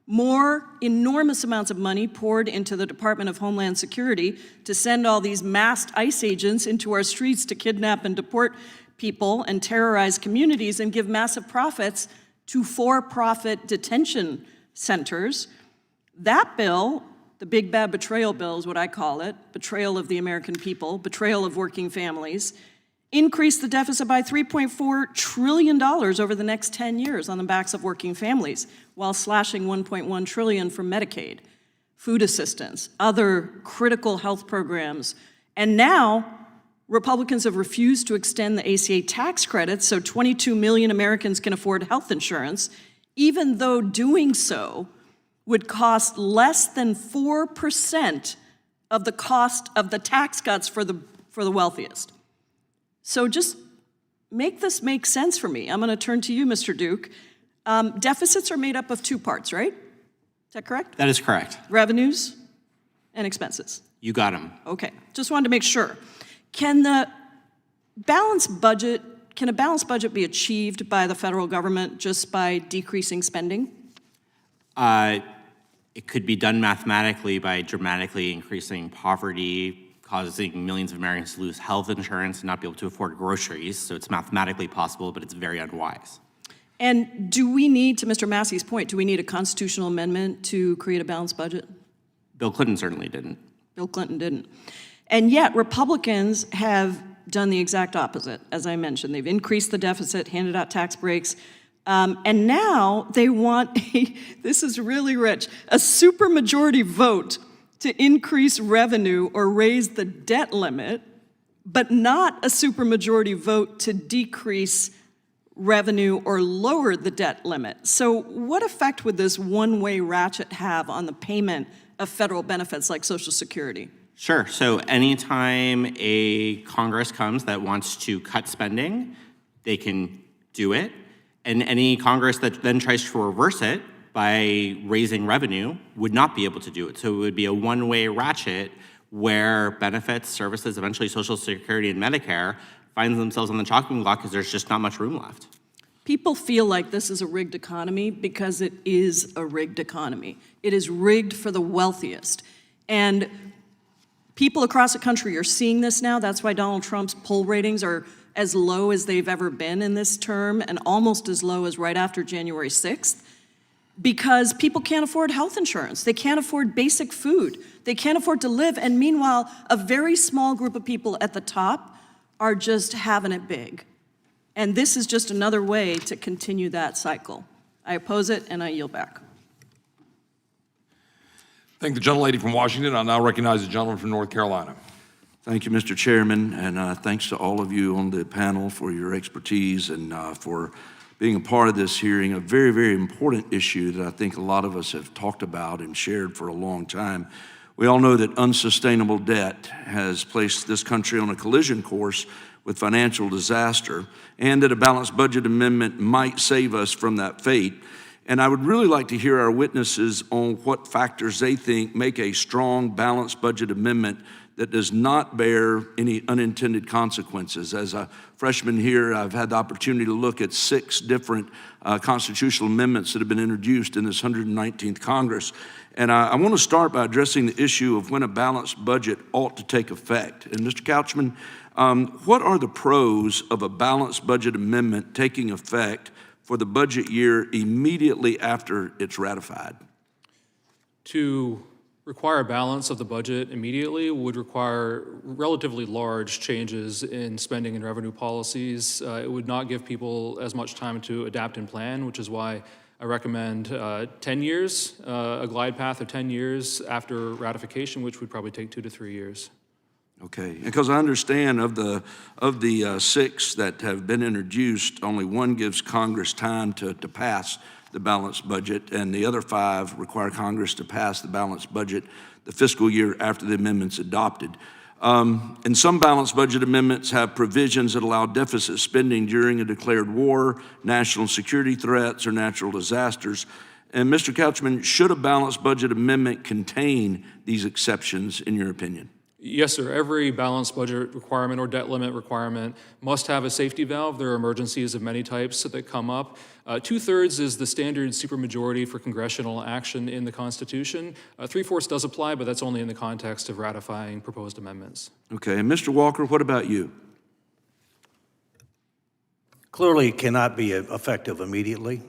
More enormous amounts of money poured into the Department of Homeland Security to send all these masked ICE agents into our streets to kidnap and deport people and terrorize communities and give massive profits to for-profit detention centers. That bill, the big bad betrayal bill is what I call it, betrayal of the American people, betrayal of working families, increased the deficit by $3.4 trillion over the next 10 years on the backs of working families, while slashing $1.1 trillion from Medicaid, food assistance, other critical health programs. And now, Republicans have refused to extend the ACA tax credits so 22 million Americans can afford health insurance, even though doing so would cost less than 4% of the cost of the tax cuts for the wealthiest. So just make this make sense for me. I'm going to turn to you, Mr. Duke. Deficits are made up of two parts, right? Is that correct? That is correct. Revenues and expenses. You got them. Okay, just wanted to make sure. Can a balanced budget be achieved by the federal government just by decreasing spending? It could be done mathematically by dramatically increasing poverty, causing millions of Americans to lose health insurance and not be able to afford groceries. So it's mathematically possible, but it's very unwise. And do we need, to Mr. Massey's point, do we need a constitutional amendment to create a balanced budget? Bill Clinton certainly didn't. Bill Clinton didn't. And yet Republicans have done the exact opposite, as I mentioned. They've increased the deficit, handed out tax breaks, and now they want, this is really rich, a supermajority vote to increase revenue or raise the debt limit, but not a supermajority vote to decrease revenue or lower the debt limit. So what effect would this one-way ratchet have on the payment of federal benefits like Social Security? Sure. So anytime a Congress comes that wants to cut spending, they can do it. And any Congress that then tries to reverse it by raising revenue would not be able to do it. So it would be a one-way ratchet where benefits, services, eventually Social Security and Medicare finds themselves on the chopping block because there's just not much room left. People feel like this is a rigged economy because it is a rigged economy. It is rigged for the wealthiest. And people across the country are seeing this now. That's why Donald Trump's poll ratings are as low as they've ever been in this term and almost as low as right after January 6th. Because people can't afford health insurance. They can't afford basic food. They can't afford to live. And meanwhile, a very small group of people at the top are just having it big. And this is just another way to continue that cycle. I oppose it and I yield back. Thank the gentlelady from Washington. I'll now recognize the gentleman from North Carolina. Thank you, Mr. Chairman, and thanks to all of you on the panel for your expertise and for being a part of this hearing, a very, very important issue that I think a lot of us have talked about and shared for a long time. We all know that unsustainable debt has placed this country on a collision course with financial disaster, and that a balanced budget amendment might save us from that fate. And I would really like to hear our witnesses on what factors they think make a strong, balanced budget amendment that does not bear any unintended consequences. As a freshman here, I've had the opportunity to look at 6 different constitutional amendments that have been introduced in this 119th Congress. And I want to start by addressing the issue of when a balanced budget ought to take effect. And Mr. Couchman, what are the pros of a balanced budget amendment taking effect for the budget year immediately after it's ratified? To require balance of the budget immediately would require relatively large changes in spending and revenue policies. It would not give people as much time to adapt and plan, which is why I recommend 10 years, a glide path of 10 years after ratification, which would probably take 2 to 3 years. Okay, because I understand of the 6 that have been introduced, only 1 gives Congress time to pass the balanced budget, and the other 5 require Congress to pass the balanced budget the fiscal year after the amendment's adopted. And some balanced budget amendments have provisions that allow deficit spending during a declared war, national security threats, or natural disasters. And Mr. Couchman, should a balanced budget amendment contain these exceptions, in your opinion? Yes, sir. Every balanced budget requirement or debt limit requirement must have a safety valve. There are emergencies of many types that come up. 2/3 is the standard supermajority for congressional action in the Constitution. 3/4 does apply, but that's only in the context of ratifying proposed amendments. Okay, and Mr. Walker, what about you? Clearly, it cannot be effective immediately.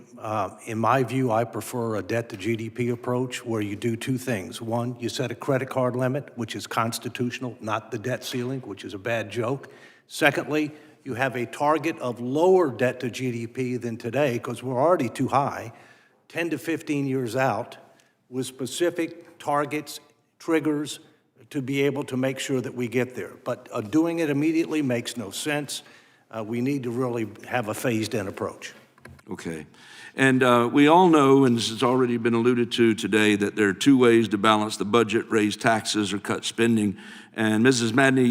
In my view, I prefer a debt-to-GDP approach where you do 2 things. 1, you set a credit card limit, which is constitutional, not the debt ceiling, which is a bad joke. Secondly, you have a target of lower debt-to-GDP than today, because we're already too high, 10 to 15 years out, with specific targets, triggers, to be able to make sure that we get there. But doing it immediately makes no sense. We need to really have a phased-in approach. Okay. And we all know, and this has already been alluded to today, that there are 2 ways to balance the budget: raise taxes or cut spending. And Mrs. Madney,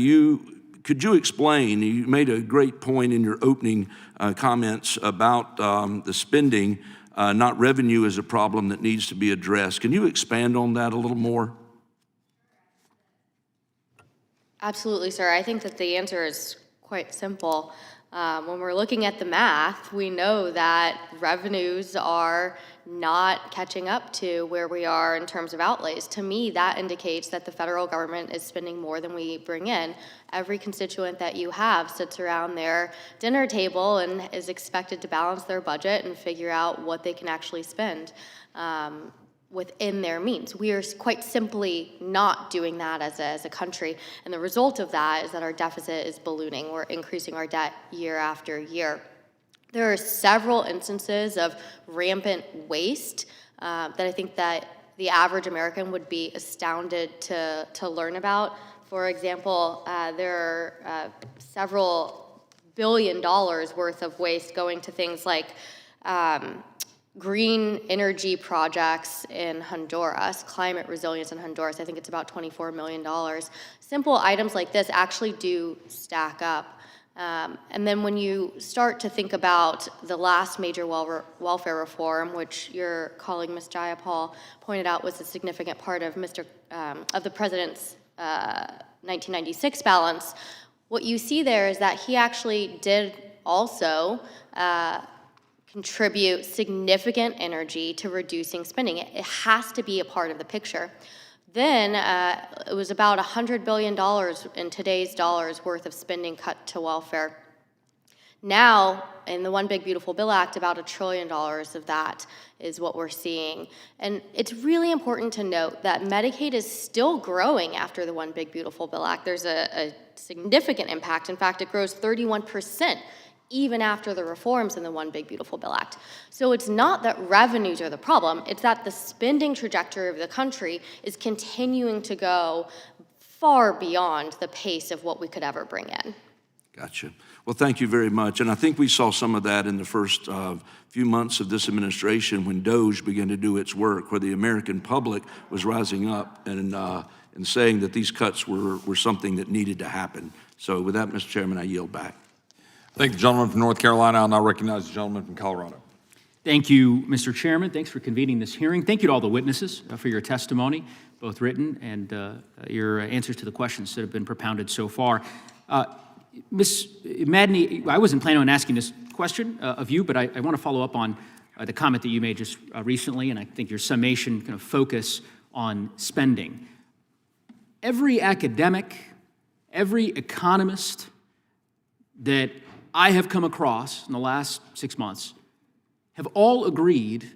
could you explain, you made a great point in your opening comments about the spending, not revenue, as a problem that needs to be addressed. Can you expand on that a little more? Absolutely, sir. I think that the answer is quite simple. When we're looking at the math, we know that revenues are not catching up to where we are in terms of outlays. To me, that indicates that the federal government is spending more than we bring in. Every constituent that you have sits around their dinner table and is expected to balance their budget and figure out what they can actually spend within their means. We are quite simply not doing that as a country, and the result of that is that our deficit is ballooning. We're increasing our debt year after year. There are several instances of rampant waste that I think that the average American would be astounded to learn about. For example, there are several $1 billion worth of waste going to things like green energy projects in Honduras, climate resilience in Honduras. I think it's about $24 million. Simple items like this actually do stack up. And then when you start to think about the last major welfare reform, which your colleague, Ms. Jayapal, pointed out was a significant part of the president's 1996 balance, what you see there is that he actually did also contribute significant energy to reducing spending. It has to be a part of the picture. Then it was about $100 billion in today's dollars worth of spending cut to welfare. Now, in the One Big Beautiful Bill Act, about $1 trillion of that is what we're seeing. And it's really important to note that Medicaid is still growing after the One Big Beautiful Bill Act. There's a significant impact. In fact, it grows 31% even after the reforms in the One Big Beautiful Bill Act. So it's not that revenues are the problem, it's that the spending trajectory of the country is continuing to go far beyond the pace of what we could ever bring in. Gotcha. Well, thank you very much. And I think we saw some of that in the first few months of this administration when DOGE began to do its work, where the American public was rising up and saying that these cuts were something that needed to happen. So with that, Mr. Chairman, I yield back. Thank the gentleman from North Carolina. I'll now recognize the gentleman from Colorado. Thank you, Mr. Chairman. Thanks for convening this hearing. Thank you to all the witnesses for your testimony, both written and your answers to the questions that have been propounded so far. Ms. Madney, I wasn't planning on asking this question of you, but I want to follow up on the comment that you made just recently, and I think your summation kind of focus on spending. Every academic, every economist that I have come across in the last 6 months have all agreed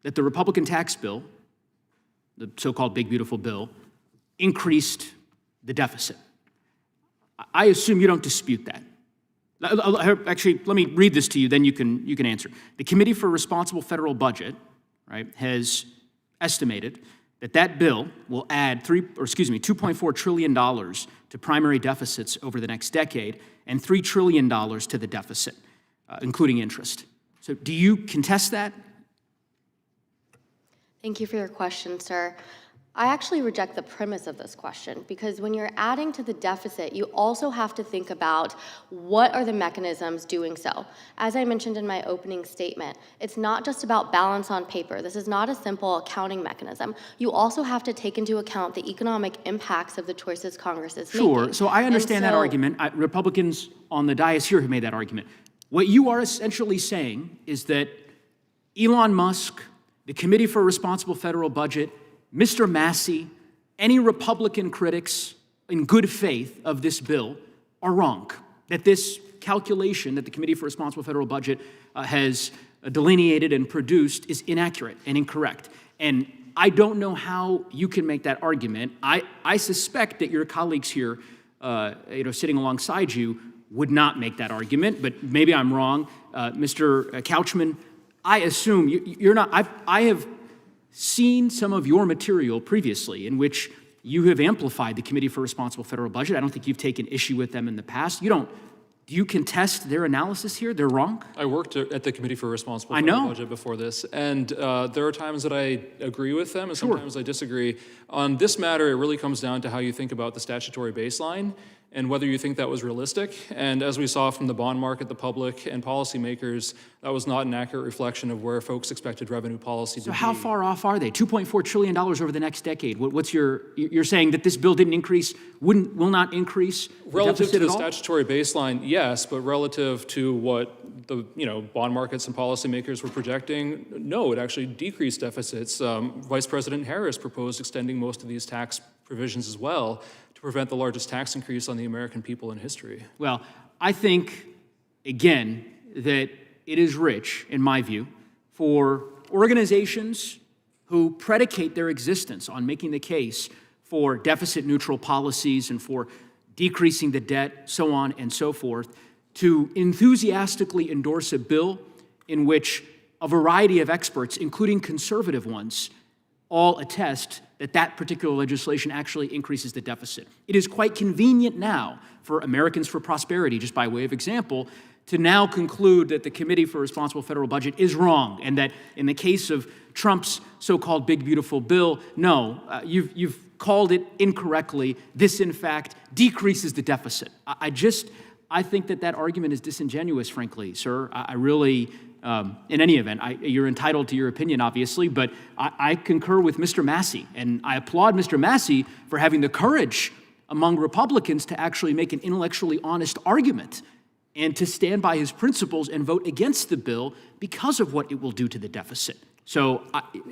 that the Republican tax bill, the so-called Big Beautiful Bill, increased the deficit. I assume you don't dispute that. Actually, let me read this to you, then you can answer. The Committee for Responsible Federal Budget, right, has estimated that bill will add $2.4 trillion to primary deficits over the next decade and $3 trillion to the deficit, including interest. So do you contest that? Thank you for your question, sir. I actually reject the premise of this question because when you're adding to the deficit, you also have to think about what are the mechanisms doing so. As I mentioned in my opening statement, it's not just about balance on paper. This is not a simple accounting mechanism. You also have to take into account the economic impacts of the choices Congress is making. Sure, so I understand that argument. Republicans on the dais here have made that argument. What you are essentially saying is that Elon Musk, the Committee for a Responsible Federal Budget, Mr. Massey, any Republican critics in good faith of this bill are wrong, that this calculation that the Committee for a Responsible Federal Budget has delineated and produced is inaccurate and incorrect. And I don't know how you can make that argument. I suspect that your colleagues here, sitting alongside you, would not make that argument, but maybe I'm wrong. Mr. Couchman, I assume you're not. I have seen some of your material previously in which you have amplified the Committee for Responsible Federal Budget. I don't think you've taken issue with them in the past. Do you contest their analysis here? They're wrong? I worked at the Committee for Responsible Federal Budget before this, and there are times that I agree with them, and sometimes I disagree. On this matter, it really comes down to how you think about the statutory baseline and whether you think that was realistic. And as we saw from the bond market, the public, and policymakers, that was not an accurate reflection of where folks expected revenue policy to be. So how far off are they? $2.4 trillion over the next decade. What's you're saying that this bill didn't increase, will not increase the Relative to deficit the at all? statutory baseline, yes, but relative to what the bond markets and policymakers were projecting, no, it actually decreased deficits. Vice President Harris proposed extending most of these tax provisions as well to prevent the largest tax increase on the American people in history. Well, I think, again, that it is rich, in my view, for organizations who predicate their existence on making the case for deficit-neutral policies and for decreasing the debt, so on and so forth, to enthusiastically endorse a bill in which a variety of experts, including conservative ones, all attest that that particular legislation actually increases the deficit. It is quite convenient now for Americans for Prosperity, just by way of example, to now conclude that the Committee for Responsible Federal Budget is wrong, and that in the case of Trump's so-called Big Beautiful Bill, no, you've called it incorrectly. This, in fact, decreases the deficit. I think that argument is disingenuous, frankly, sir. I really, in any event, you're entitled to your opinion, obviously, but I concur with Mr. Massey, and I applaud Mr. Massey for having the courage among Republicans to actually make an intellectually honest argument and to stand by his principles and vote against the bill because of what it will do to the deficit. So,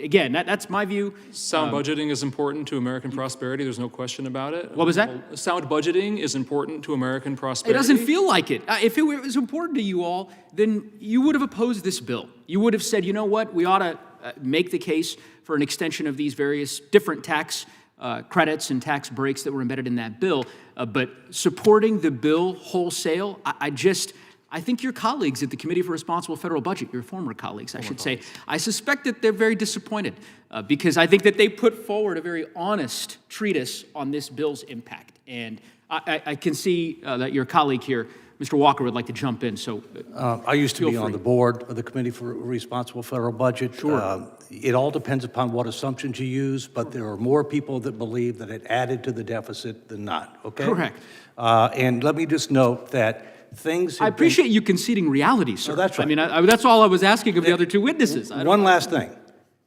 again, that's my view. Sound budgeting is important to American prosperity. There's no question about it. What was that? Sound budgeting is important to American prosperity. It doesn't feel like it. If it was important to you all, then you would have opposed this bill. You would have said, you know what, we ought to make the case for an extension of these various different tax credits and tax breaks that were embedded in that bill. But supporting the bill wholesale, I think your colleagues at the Committee for Responsible Federal Budget, your former colleagues, I should say, I suspect that they're very disappointed because I think that they put forward a very honest treatise on this bill's impact. And I can see that your colleague here, Mr. Walker would like to jump in, so I used to feel be on free. the board of the Committee for a Responsible Federal Budget. Sure. It all depends upon what assumptions you use, but there are more people that believe that it added to the deficit than not, okay? Correct. And let me just note that things I have appreciate you conceding reality, sir. Oh, that's right. I mean, that's all I was asking of the other two witnesses. One last thing.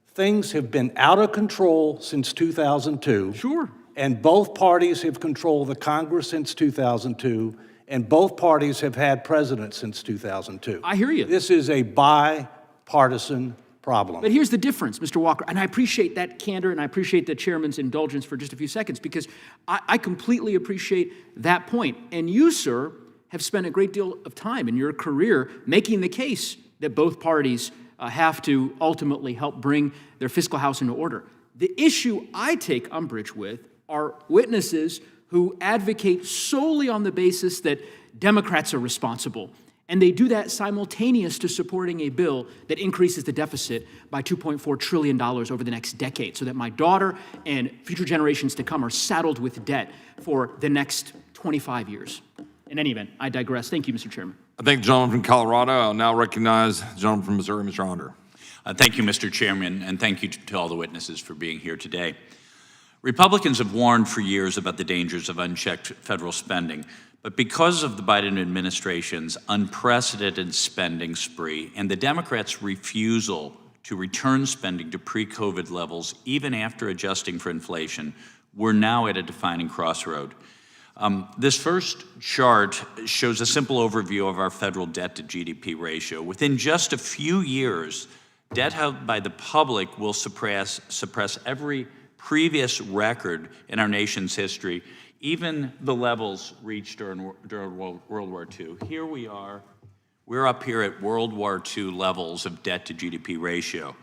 Things have been out of control since 2002. Sure. And both parties have controlled the Congress since 2002, and both parties have had presidents since 2002. I hear you. This is a bipartisan problem. But here's the difference, Mr. Walker, and I appreciate that candor, and I appreciate the chairman's indulgence for just a few seconds, because I completely appreciate that point. And you, sir, have spent a great deal of time in your career making the case that both parties have to ultimately help bring their fiscal house into order. The issue I take umbrage with are witnesses who advocate solely on the basis that Democrats are responsible. And they do that simultaneous to supporting a bill that increases the deficit by $2.4 trillion over the next decade, so that my daughter and future generations to come are saddled with debt for the next 25 years. In any event, I digress. Thank you, Mr. Chairman. I thank the gentleman from Colorado. I'll now recognize the gentleman from Missouri, Mr. Onder. Thank you, Mr. Chairman, and thank you to all the witnesses for being here today. Republicans have warned for years about the dangers of unchecked federal spending, but because of the Biden administration's unprecedented spending spree and the Democrats' refusal to return spending to pre-COVID levels, even after adjusting for inflation, we're now at a defining crossroad. This first chart shows a simple overview of our federal debt to GDP ratio. Within just a few years, debt held by the public will suppress every previous record in our nation's history, even the levels reached during World War II. Here we are. We're up here at World War II levels of debt to GDP ratio.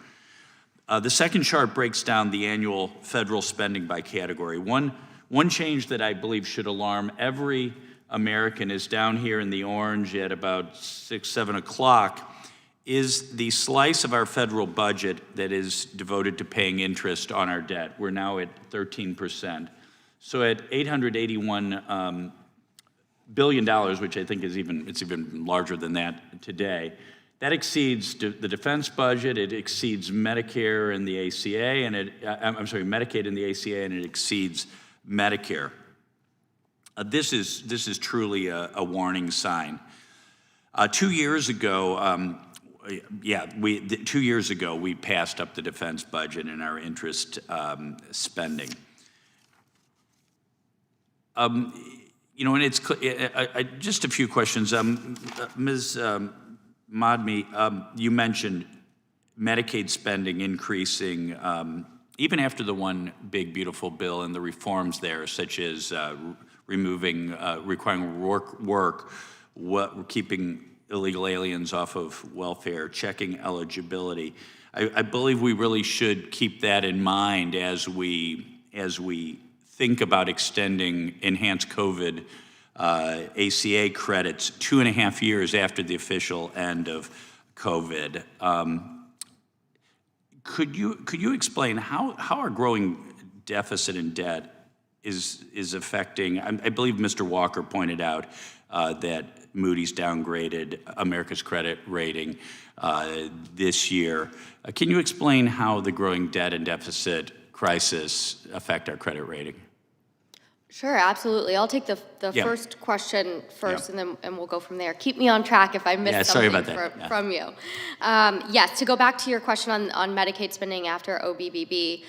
The second chart breaks down the annual federal spending by category. One change that I believe should alarm every American is down here in the orange at about 6, 7 o'clock, is the slice of our federal budget that is devoted to paying interest on our debt. We're now at 13%. So at $881 billion, which I think is even larger than that today, that exceeds the defense budget, it exceeds Medicare and the ACA, and Medicaid and the ACA, and it exceeds Medicare. This is truly a warning sign. 2 years ago, 2 years ago, we passed up the defense budget and our interest spending. And it's just a few questions. Ms. Madmi, you mentioned Medicaid spending increasing even after the one big beautiful bill and the reforms there, such as requiring work, keeping illegal aliens off of welfare, checking eligibility. I believe we really should keep that in mind as we think about extending enhanced COVID ACA credits 2.5 years after the official end of COVID. Could you explain how our growing deficit and debt is affecting? I believe Mr. Walker pointed out that Moody's downgraded America's credit rating this year. Can you explain how the growing debt and deficit crisis affect our credit rating? Sure, absolutely. I'll take the first question first, and we'll go from there. Keep me on track if I missed something from you. Yes, to go back to your question on Medicaid spending after OBBB,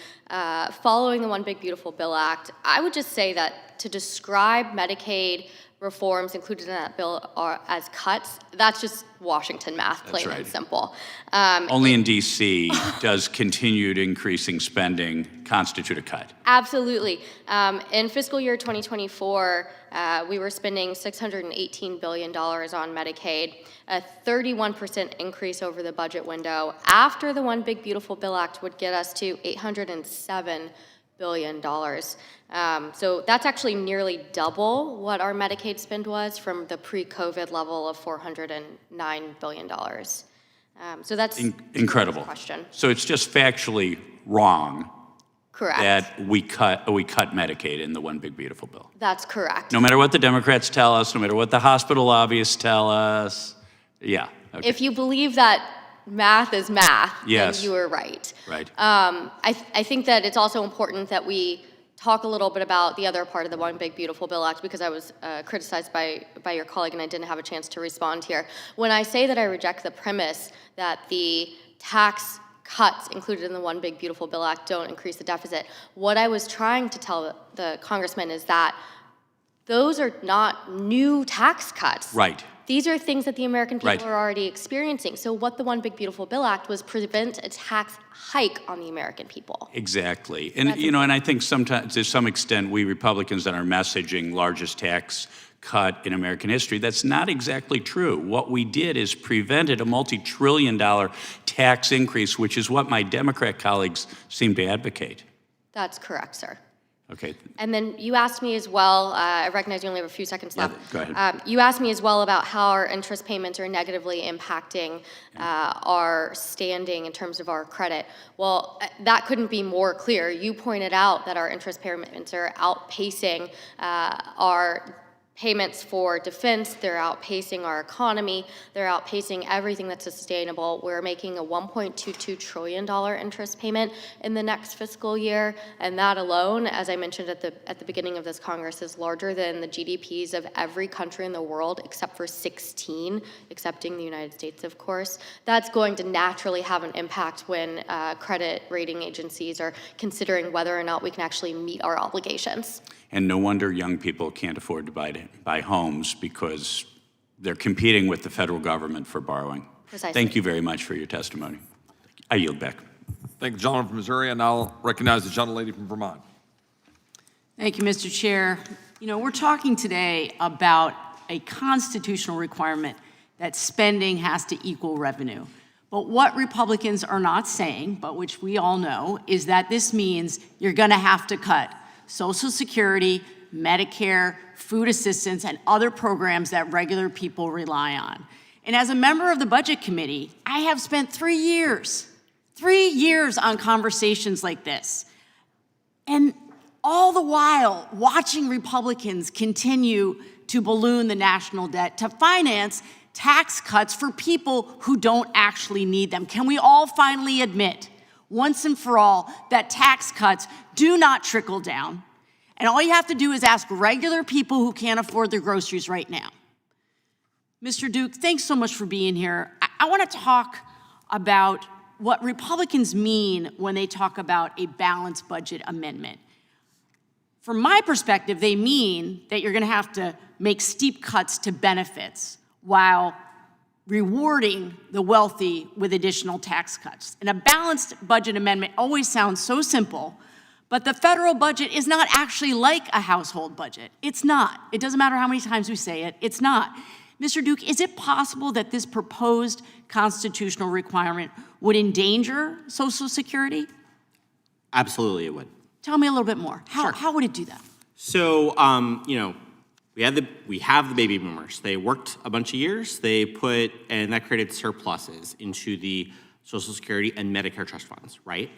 following the One Big Beautiful Bill Act, I would just say that to describe Medicaid reforms included in that bill as cuts, that's just Washington math, plain and simple. Only in D.C. does continued increasing spending constitute a cut. Absolutely. In fiscal year 2024, we were spending $618 billion on Medicaid, a 31% increase over the budget window. After the One Big Beautiful Bill Act would get us to $807 billion. So that's actually nearly double what our Medicaid spend was from the pre-COVID level of $409 billion. So that's incredible. Question. So it's just factually wrong Correct. that we cut Medicaid in the One Big Beautiful Bill. That's correct. No matter what the Democrats tell us, no matter what the hospital lobbyists tell us, yeah. Okay. If you believe that math is math, Yes. then you are right. Right. I think that it's also important that we talk a little bit about the other part of the One Big Beautiful Bill Act, because I was criticized by your colleague and I didn't have a chance to respond here. When I say that I reject the premise that the tax cuts included in the One Big Beautiful Bill Act don't increase the deficit, what I was trying to tell the congressman is that those are not new tax cuts. Right. These are things that the American people Right. are already experiencing. So what the One Big Beautiful Bill Act was prevent a tax hike on the American people. Exactly. And, and I think sometimes, to some extent, we Republicans that are messaging largest tax cut in American history, that's not exactly true. What we did is prevented a multi-trillion-dollar tax increase, which is what my Democrat colleagues seem to advocate. That's correct, sir. Okay. And then you asked me as well, I recognize you only have a few seconds left. Go ahead. You asked me as well about how our interest payments are negatively impacting our standing in terms of our credit. Well, that couldn't be more clear. You pointed out that our interest payments are outpacing our payments for defense, they're outpacing our economy, they're outpacing everything that's sustainable. We're making a $1.22 trillion interest payment in the next fiscal year, and that alone, as I mentioned at the beginning of this Congress, is larger than the GDPs of every country in the world except for 16, excepting the United States, of course. That's going to naturally have an impact when credit rating agencies are considering whether or not we can actually meet our obligations. And no wonder young people can't afford to buy homes, because they're competing with the federal government for borrowing. Precisely. Thank you very much for your testimony. I yield back. Thank the gentleman from Missouri, and I'll recognize the gentlelady from Vermont. Thank you, Mr. Chair. You know, we're talking today about a constitutional requirement that spending has to equal revenue. But what Republicans are not saying, but which we all know, is that this means you're going to have to cut Social Security, Medicare, food assistance, and other programs that regular people rely on. And as a member of the Budget Committee, I have spent 3 years on conversations like this. And all the while, watching Republicans continue to balloon the national debt to finance tax cuts for people who don't actually need them. Can we all finally admit, once and for all, that tax cuts do not trickle down, and all you have to do is ask regular people who can't afford their groceries right now? Mr. Duke, thanks so much for being here. I want to talk about what Republicans mean when they talk about a balanced budget amendment. From my perspective, they mean that you're going to have to make steep cuts to benefits while rewarding the wealthy with additional tax cuts. And a balanced budget amendment always sounds so simple, but the federal budget is not actually like a household budget. It's not. It doesn't matter how many times we say it, it's not. Mr. Duke, is it possible that this proposed constitutional requirement would endanger Social Security? Absolutely it would. Tell me a little bit more. Sure. How would it do that? So, we have the baby boomers. They worked a bunch of years. And that created surpluses into the Social Security and Medicare trust funds, right?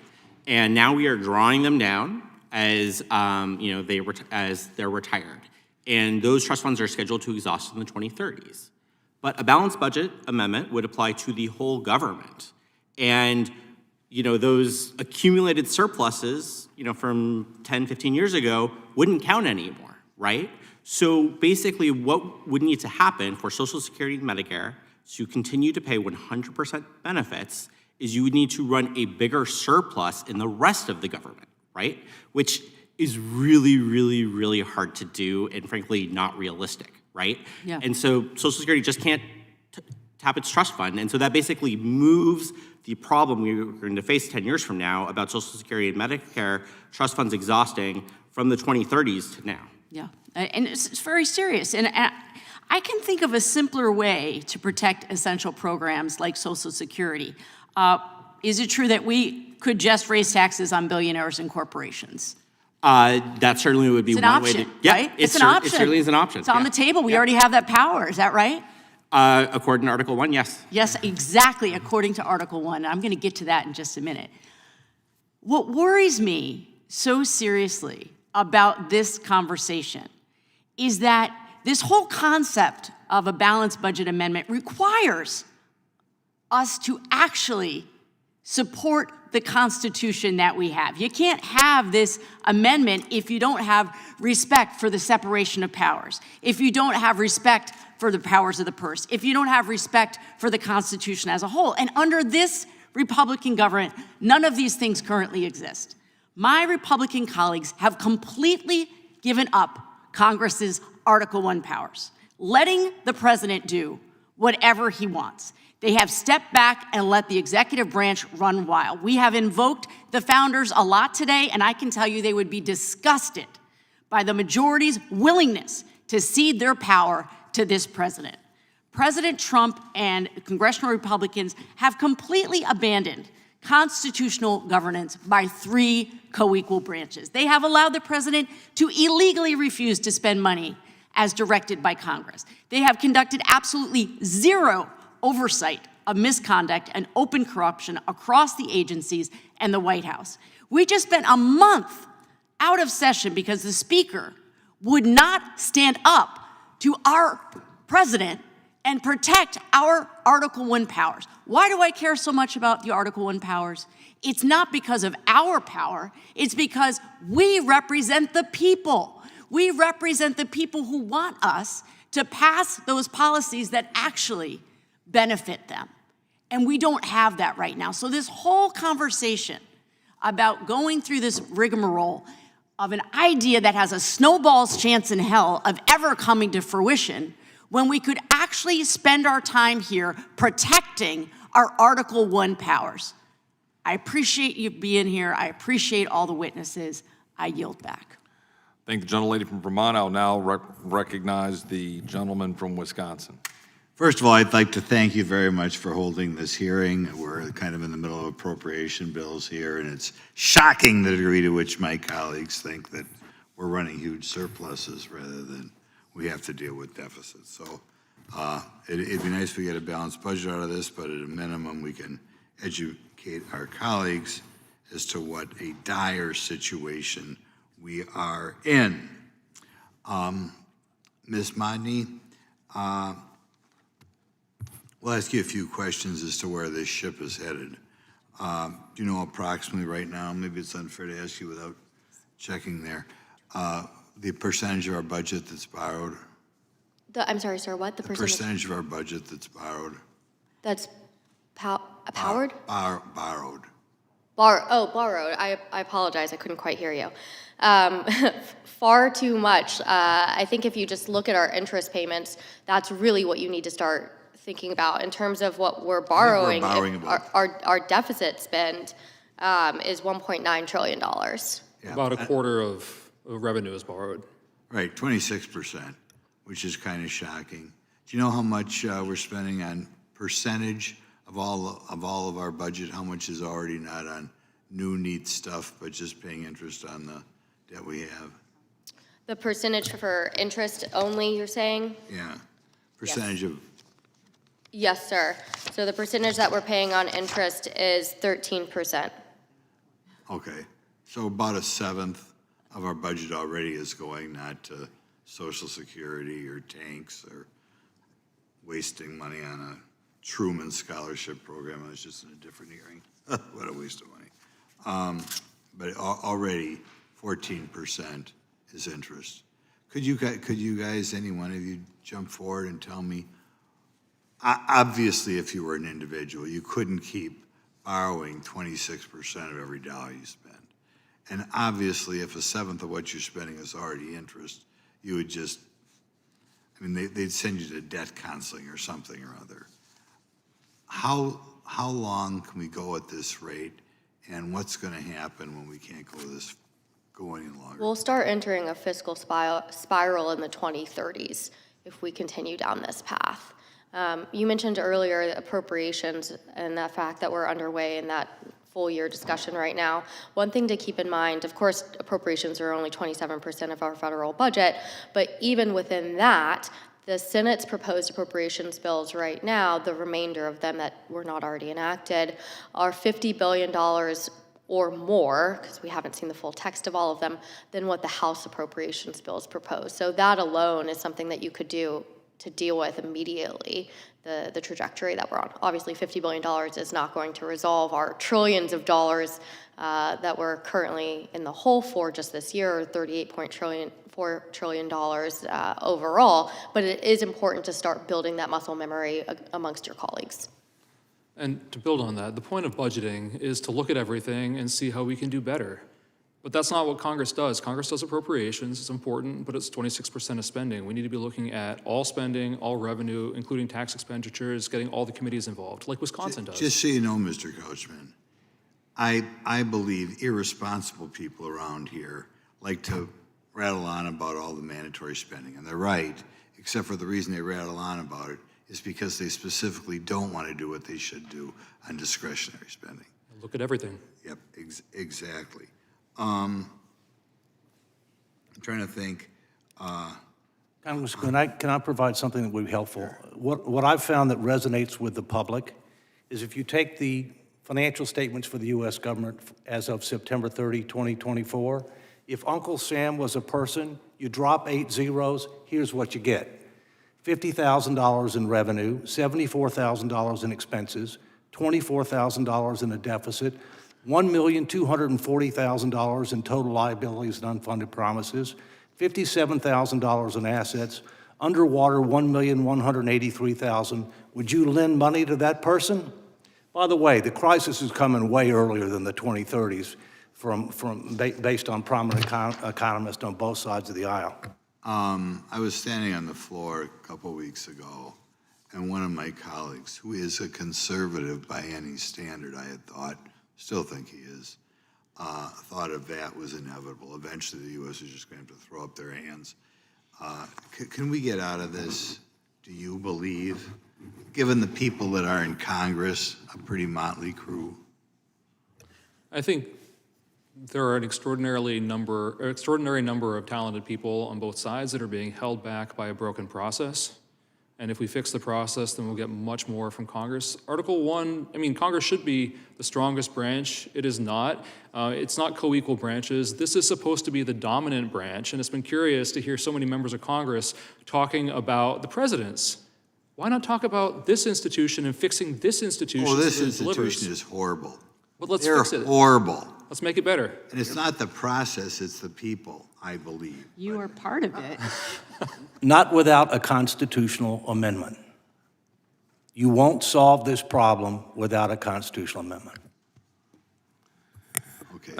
And now we are drawing them down as they're retired. And those trust funds are scheduled to exhaust in the 2030s. But a balanced budget amendment would apply to the whole government. And those accumulated surpluses, from 10, 15 years ago wouldn't count anymore, right? So basically what would need to happen for Social Security and Medicare to continue to pay 100% benefits is you would need to run a bigger surplus in the rest of the government, right? Which is really, really, really hard to do and frankly not realistic, right? Yeah. And so Social Security just can't tap its trust fund. And so that basically moves the problem we're going to face 10 years from now about Social Security and Medicare trust funds exhausting from the 2030s to now. Yeah, and it's very serious. And I can think of a simpler way to protect essential programs like Social Security. Is it true that we could just raise taxes on billionaires and corporations? That certainly would be It's an one way option, to. right? It's an option. It certainly is an option. It's on the table. We already have that power. Is that right? According to Article 1, yes. Yes, exactly, according to Article 1. I'm going to get to that in just a minute. What worries me so seriously about this conversation is that this whole concept of a balanced budget amendment requires us to actually support the Constitution that we have. You can't have this amendment if you don't have respect for the separation of powers, if you don't have respect for the powers of the purse, if you don't have respect for the Constitution as a whole. And under this Republican government, none of these things currently exist. My Republican colleagues have completely given up Congress's Article I powers, letting the president do whatever he wants. They have stepped back and let the executive branch run wild. We have invoked the founders a lot today, and I can tell you they would be disgusted by the majority's willingness to cede their power to this president. President Trump and congressional Republicans have completely abandoned constitutional governance by 3 co-equal branches. They have allowed the president to illegally refuse to spend money as directed by Congress. They have conducted absolutely zero oversight of misconduct and open corruption across the agencies and the White House. We just spent a month out of session because the Speaker would not stand up to our president and protect our Article I powers. Why do I care so much about the Article I powers? It's not because of our power, it's because we represent the people. We represent the people who want us to pass those policies that actually benefit them. And we don't have that right now. So this whole conversation about going through this rigmarole of an idea that has a snowball's chance in hell of ever coming to fruition, when we could actually spend our time here protecting our Article I powers. I appreciate you being here. I appreciate all the witnesses. I yield back. Thank the gentlelady from Vermont. I'll now recognize the gentleman from Wisconsin. First of all, I'd like to thank you very much for holding this hearing. We're kind of in the middle of appropriation bills here, and it's shocking the degree to which my colleagues think that we're running huge surpluses rather than we have to deal with deficits. So it'd be nice if we get a balanced budget out of this, but at a minimum, we can educate our colleagues as to what a dire situation we are in. Ms. Modney, we'll ask you a few questions as to where this ship is headed. Do you know approximately right now, maybe it's unfair to ask you without checking there, the percentage of our budget that's borrowed? I'm sorry, sir, what? The percentage of our budget that's borrowed? That's powered? Borrowed. Borrowed. I apologize, I couldn't quite hear you. Far too much. I think if you just look at our interest payments, that's really what you need to start thinking about in terms of what we're borrowing. Our deficit spend is $1.9 trillion. Yeah. About a quarter of revenue is borrowed. Right, 26%, which is kind of shocking. Do you know how much we're spending on percentage of all of our budget? How much is already not on new neat stuff, but just paying interest on the debt we have? The percentage for interest only, you're saying? Yeah, percentage of. Yes, sir. So the percentage that we're paying on interest is 13%. Okay, so about a seventh of our budget already is going not to Social Security or tanks or wasting money on a Truman Scholarship Program. I was just in a different hearing. What a waste of money. But already 14% is interest. Could you guys, any one of you, jump forward and tell me, obviously if you were an individual, you couldn't keep borrowing 26% of every dollar you spend. And obviously if a seventh of what you're spending is already interest, you would just, I mean, they'd send you to debt counseling or something or other. How long can we go at this rate, and what's going to happen when we can't go any longer? We'll start entering a fiscal spiral in the 2030s if we continue down this path. You mentioned earlier appropriations and the fact that we're underway in that full year discussion right now. One thing to keep in mind, of course, appropriations are only 27% of our federal budget, but even within that, the Senate's proposed appropriations bills right now, the remainder of them that were not already enacted, are $50 billion or more, because we haven't seen the full text of all of them, than what the House appropriations bills propose. So that alone is something that you could do to deal with immediately the trajectory that we're on. Obviously, $50 billion is not going to resolve our trillions of dollars that we're currently in the hole for just this year, or $4 trillion overall, but it is important to start building that muscle memory amongst your colleagues. And to build on that, the point of budgeting is to look at everything and see how we can do better. But that's not what Congress does. Congress does appropriations, it's important, but it's 26% of spending. We need to be looking at all spending, all revenue, including tax expenditures, getting all the committees involved, like Wisconsin does. Just so you know, Mr. Coachman, I believe irresponsible people around here like to rattle on about all the mandatory spending, and they're right, except for the reason they rattle on about it is because they specifically don't want to do what they should do on discretionary spending. Look at everything. Yep, exactly. I'm trying to think. Congressman, can I provide something that would be helpful? Sure. What I've found that resonates with the public is if you take the financial statements for the U.S. government as of September 30, 2024, if Uncle Sam was a person, you drop 8 zeros, here's what you get. $50,000 in revenue, $74,000 in expenses, $24,000 in a deficit, $1,240,000 in total liabilities and unfunded promises, $57,000 in assets, underwater $1,183,000. Would you lend money to that person? By the way, the crisis is coming way earlier than the 2030s based on prominent economists on both sides of the aisle. I was standing on the floor a couple weeks ago, and one of my colleagues, who is a conservative by any standard, I had thought, still think he is, thought a VAT was inevitable. Eventually, the U.S. is just going to have to throw up their hands. Can we get out of this, do you believe, given the people that are in Congress, a pretty motley crew? I think there are an extraordinary number of talented people on both sides that are being held back by a broken process. And if we fix the process, then we'll get much more from Congress. Article 1, Congress should be the strongest branch. It is not. It's not co-equal branches. This is supposed to be the dominant branch, and it's been curious to hear so many members of Congress talking about the president's. Why not talk about this institution and fixing this institution? Oh, this institution is horrible. But let's They're fix it. horrible. Let's make it better. And it's not the process, it's the people, I believe. You are part of it. Not without a constitutional amendment. You won't solve this problem without a constitutional amendment. Okay.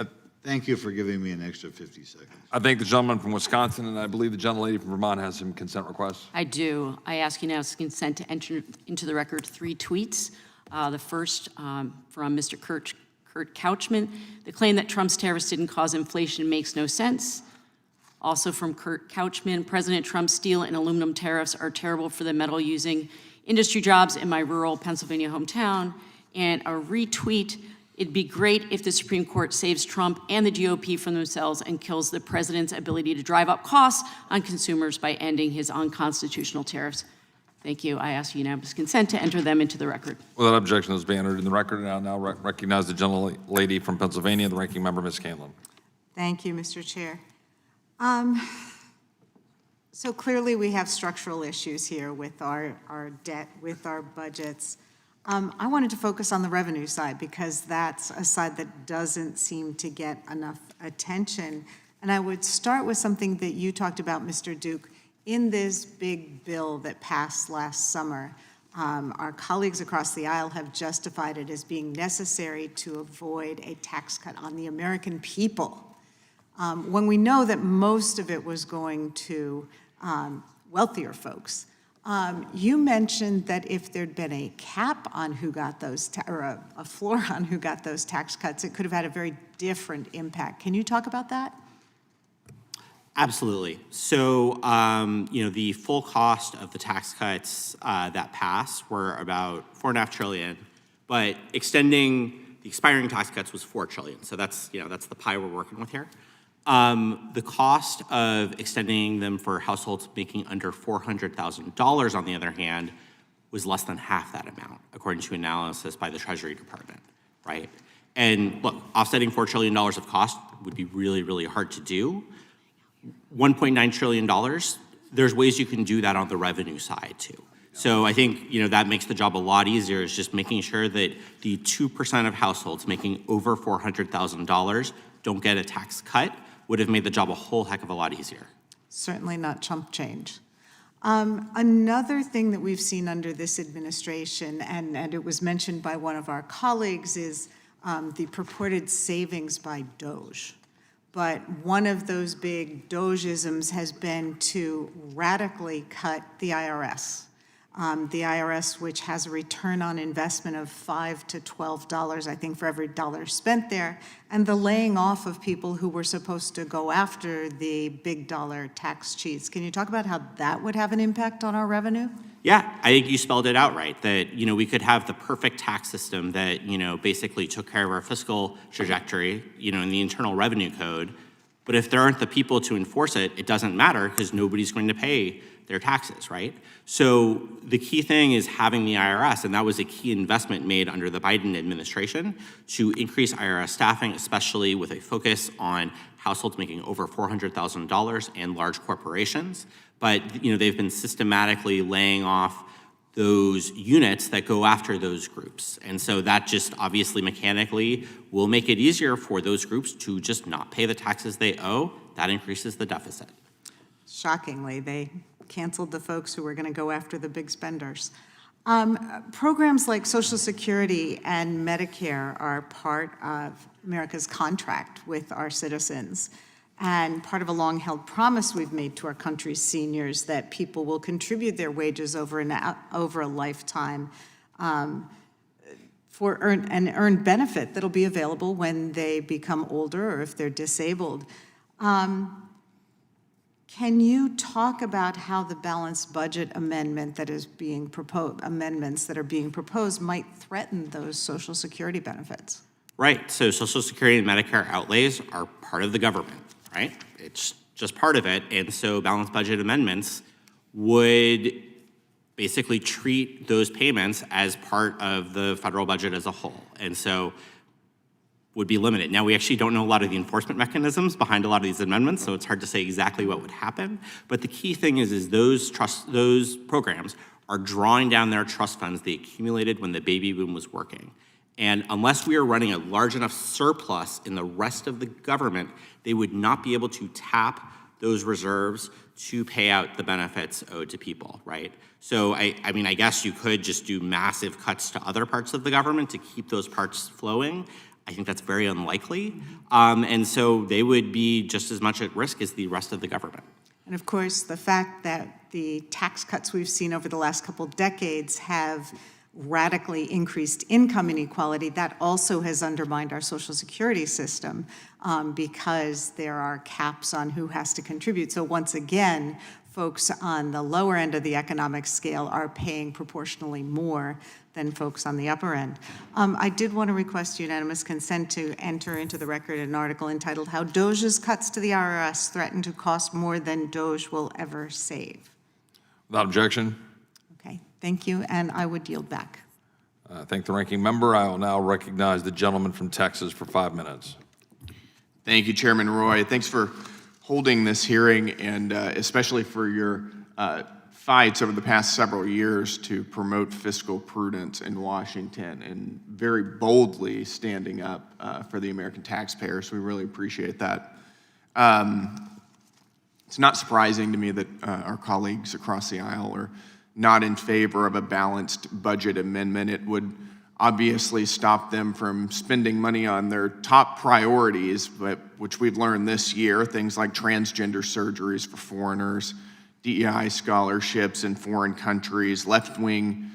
Thank you for giving me an extra 50 seconds. I thank the gentleman from Wisconsin, and I believe the gentlelady from Vermont has some consent requests. I do. I ask unanimous consent to enter into the record 3 tweets. The first from Mr. Kurt Couchman. The claim that Trump's tariffs didn't cause inflation makes no sense. Also from Kurt Couchman, President Trump's steel and aluminum tariffs are terrible for the metal-using industry jobs in my rural Pennsylvania hometown. And a retweet, it'd be great if the Supreme Court saves Trump and the GOP from themselves and kills the president's ability to drive up costs on consumers by ending his unconstitutional tariffs. Thank you. I ask unanimous consent to enter them into the record. Without objection, those be entered in the record, and I'll now recognize the gentlelady from Pennsylvania, the ranking member, Ms. Scanlon. Thank you, Mr. Chair. So clearly we have structural issues here with our debt, with our budgets. I wanted to focus on the revenue side because that's a side that doesn't seem to get enough attention. And I would start with something that you talked about, Mr. Duke. In this big bill that passed last summer, our colleagues across the aisle have justified it as being necessary to avoid a tax cut on the American people. When we know that most of it was going to wealthier folks. You mentioned that if there'd been a cap on who got those, or a floor on who got those tax cuts, it could have had a very different impact. Can you talk about that? Absolutely. So, the full cost of the tax cuts that passed were about $4.5 trillion, but extending the expiring tax cuts was $4 trillion. So that's the pie we're working with here. The cost of extending them for households making under $400,000, on the other hand, was less than half that amount, according to analysis by the Treasury Department, right? And look, offsetting $4 trillion of cost would be really, really hard to do. $1.9 trillion, there's ways you can do that on the revenue side too. So I think, that makes the job a lot easier, is just making sure that the 2% of households making over $400,000 don't get a tax cut would have made the job a whole heck of a lot easier. Certainly not chump change. Another thing that we've seen under this administration, and it was mentioned by one of our colleagues, is the purported savings by DOGE. But one of those big DOGE-isms has been to radically cut the IRS. The IRS, which has a return on investment of $5 to $12, I think, for every dollar spent there, and the laying off of people who were supposed to go after the big dollar tax cheats. Can you talk about how that would have an impact on our revenue? Yeah, I think you spelled it out right, that, we could have the perfect tax system that, basically took care of our fiscal trajectory, in the Internal Revenue Code. But if there aren't the people to enforce it, it doesn't matter because nobody's going to pay their taxes, right? So the key thing is having the IRS, and that was a key investment made under the Biden administration to increase IRS staffing, especially with a focus on households making over $400,000 and large corporations. But they've been systematically laying off those units that go after those groups. And so that just obviously mechanically will make it easier for those groups to just not pay the taxes they owe. That increases the deficit. Shockingly, they canceled the folks who were going to go after the big spenders. Programs like Social Security and Medicare are part of America's contract with our citizens, and part of a long-held promise we've made to our country's seniors that people will contribute their wages over a lifetime for an earned benefit that'll be available when they become older or if they're disabled. Can you talk about how the balanced budget amendment that is being proposed, amendments that are being proposed, might threaten those Social Security benefits? Right, so Social Security and Medicare outlays are part of the government, right? It's just part of it, and so balanced budget amendments would basically treat those payments as part of the federal budget as a whole, and so would be limited. Now, we actually don't know a lot of the enforcement mechanisms behind a lot of these amendments, so it's hard to say exactly what would happen. But the key thing is those programs are drawing down their trust funds they accumulated when the baby boom was working. And unless we are running a large enough surplus in the rest of the government, they would not be able to tap those reserves to pay out the benefits owed to people, right? So, I mean, I guess you could just do massive cuts to other parts of the government to keep those parts flowing. I think that's very unlikely. And so they would be just as much at risk as the rest of the government. And of course, the fact that the tax cuts we've seen over the last couple of decades have radically increased income inequality, that also has undermined our Social Security system because there are caps on who has to contribute. So once again, folks on the lower end of the economic scale are paying proportionally more than folks on the upper end. I did want to request unanimous consent to enter into the record an article entitled "How DOGE's Cuts to the IRS Threaten to Cost More Than DOGE Will Ever Save." Without objection. Okay, thank you, and I would yield back. Thank the ranking member. I will now recognize the gentleman from Texas for 5 minutes. Thank you, Chairman Roy. Thanks for holding this hearing, and especially for your fights over the past several years to promote fiscal prudence in Washington and very boldly standing up for the American taxpayers. We really appreciate that. It's not surprising to me that our colleagues across the aisle are not in favor of a balanced budget amendment. It would obviously stop them from spending money on their top priorities, but which we've learned this year, things like transgender surgeries for foreigners, DEI scholarships in foreign countries, left-wing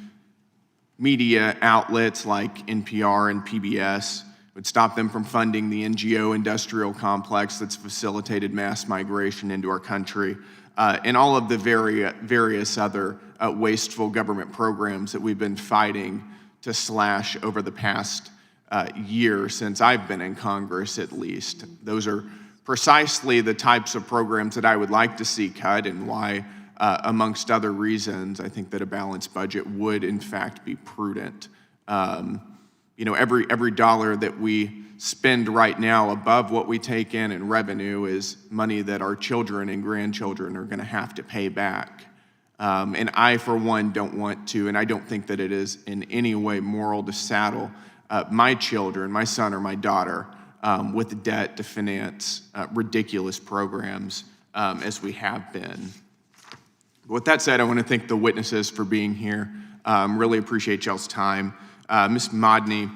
media outlets like NPR and PBS, would stop them from funding the NGO industrial complex that's facilitated mass migration into our country, and all of the various other wasteful government programs that we've been fighting to slash over the past year since I've been in Congress, at least. Those are precisely the types of programs that I would like to see cut, and why, amongst other reasons, I think that a balanced budget would in fact be prudent. every dollar that we spend right now above what we take in revenue is money that our children and grandchildren are going to have to pay back. And I, for one, don't want to, and I don't think that it is in any way moral to saddle my children, my son or my daughter, with debt to finance ridiculous programs as we have been. With that said, I want to thank the witnesses for being here. Really appreciate y'all's time. Ms. Modney,